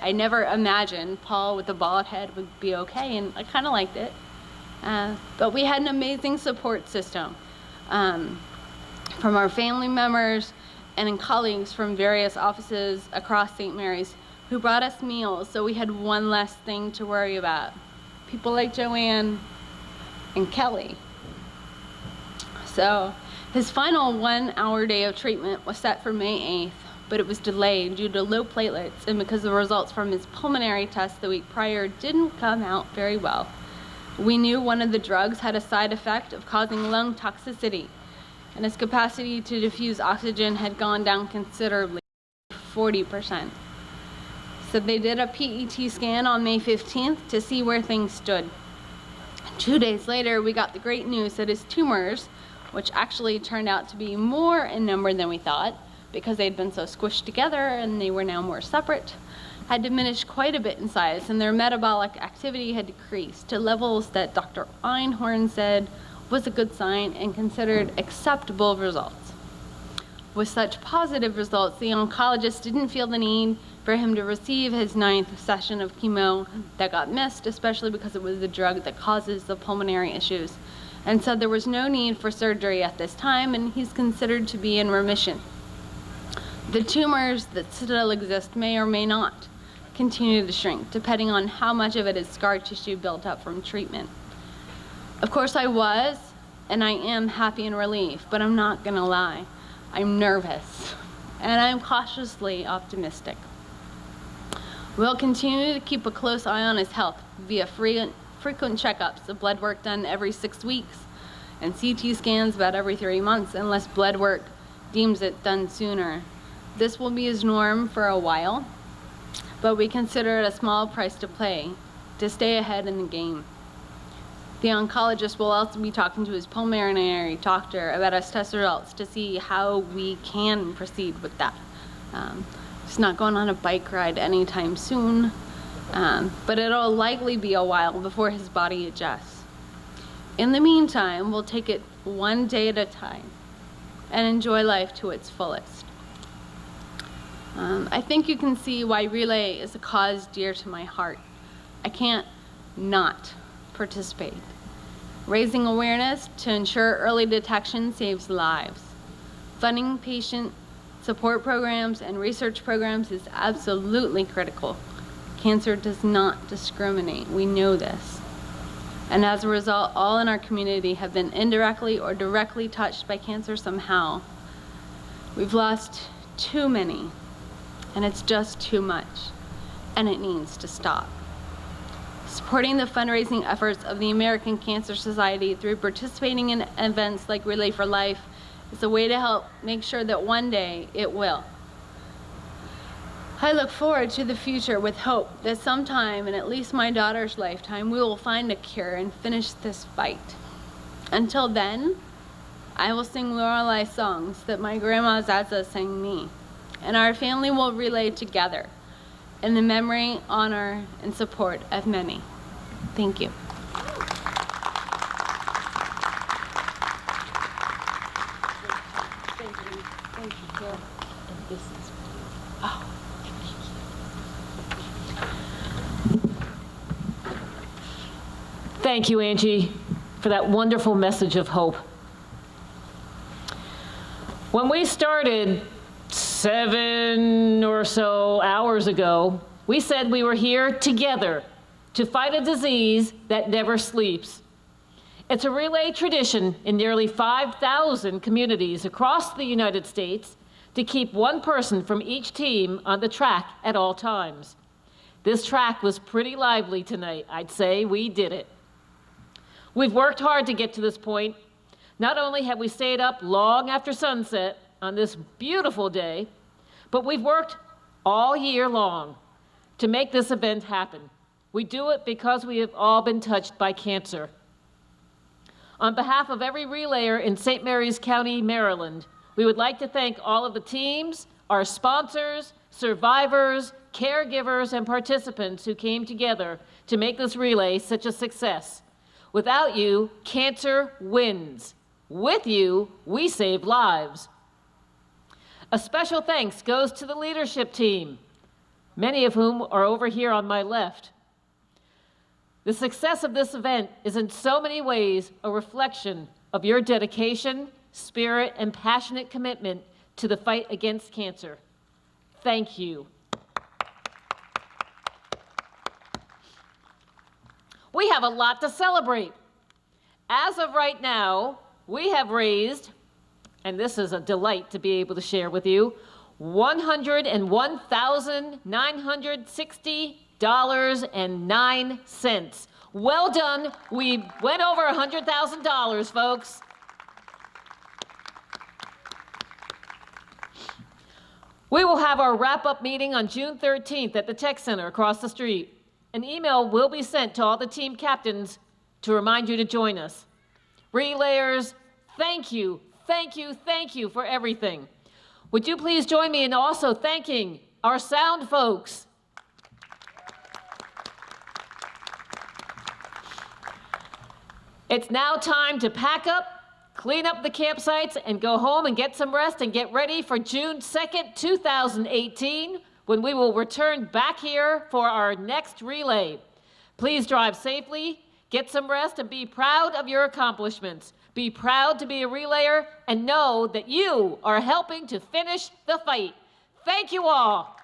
I never imagined Paul with a bald head would be okay, and I kind of liked it. But we had an amazing support system from our family members and colleagues from various offices across St. Mary's who brought us meals, so we had one less thing to worry about. People like Joanne and Kelly. So his final 1-hour day of treatment was set for May 8th, but it was delayed due to low platelets and because the results from his pulmonary test the week prior didn't come out very well. We knew one of the drugs had a side effect of causing lung toxicity, and his capacity to diffuse oxygen had gone down considerably, 40%. So they did a PET scan on May 15th to see where things stood. 2 days later, we got the great news that his tumors, which actually turned out to be more in number than we thought, because they'd been so squished together and they were now more separate, had diminished quite a bit in size, and their metabolic activity had decreased to levels that Dr. Einhorn said was a good sign and considered acceptable results. With such positive results, the oncologist didn't feel the need for him to receive his 9th session of chemo that got missed, especially because it was the drug that causes the pulmonary issues, and said there was no need for surgery at this time, and he's considered to be in remission. The tumors that still exist may or may not continue to shrink, depending on how much of it is scar tissue built up from treatment. Of course, I was, and I am happy and relieved, but I'm not gonna lie. I'm nervous, and I'm cautiously optimistic. We'll continue to keep a close eye on his health via frequent checkups, the blood work done every 6 weeks, and CT scans about every 3 months, unless blood work deems it done sooner. This will be his norm for a while, but we consider it a small price to pay to stay ahead in the game. The oncologist will also be talking to his pulmonary doctor about his test results to see how we can proceed with that. He's not going on a bike ride anytime soon, but it'll likely be a while before his body adjusts. In the meantime, we'll take it one day at a time and enjoy life to its fullest. I think you can see why Relay is a cause dear to my heart. I can't not participate. Raising awareness to ensure early detection saves lives. Funding patient support programs and research programs is absolutely critical. Cancer does not discriminate. We know this. And as a result, all in our community have been indirectly or directly touched by cancer somehow. We've lost too many, and it's just too much, and it needs to stop. Supporting the fundraising efforts of the American Cancer Society through participating in events like Relay for Life is a way to help make sure that one day it will. I look forward to the future with hope that sometime in at least my daughter's lifetime we will find a cure and finish this fight. Until then, I will sing Lorelei songs that my grandma Zaza sang me, and our family will relay together in the memory, honor, and support of many. Thank you. Thank you. And this is oh. Thank you, Angie, for that wonderful message of hope. When we started 7 or so hours ago, we said we were here together to fight a disease that never sleeps. It's a relay tradition in nearly 5,000 communities across the United States to keep one person from each team on the track at all times. This track was pretty lively tonight. I'd say we did it. We've worked hard to get to this point. Not only have we stayed up long after sunset on this beautiful day, but we've worked all year long to make this event happen. We do it because we have all been touched by cancer. On behalf of every relayer in St. Mary's County, Maryland, we would like to thank all of the teams, our sponsors, survivors, caregivers, and participants who came together to make this relay such a success. Without you, cancer wins. With you, we save lives. A special thanks goes to the leadership team, many of whom are over here on my left. The success of this event is in so many ways a reflection of your dedication, spirit, and passionate commitment to the fight against cancer. Thank you. We have a lot to celebrate. As of right now, we have raised, and this is a delight to be able to share with you, $101,960.09. Well done. We went over $100,000, folks. We will have our wrap-up meeting on June 13th at the Tech Center across the street. An email will be sent to all the team captains to remind you to join us. Relayers, thank you, thank you, thank you for everything. Would you please join me in also thanking our sound folks? It's now time to pack up, clean up the campsites, and go home and get some rest and get ready for June 2nd, 2018, when we will return back here for our next relay. Please drive safely, get some rest, and be proud of your accomplishments. Be proud to be a relayer and know that you are helping to finish the fight. Thank you all.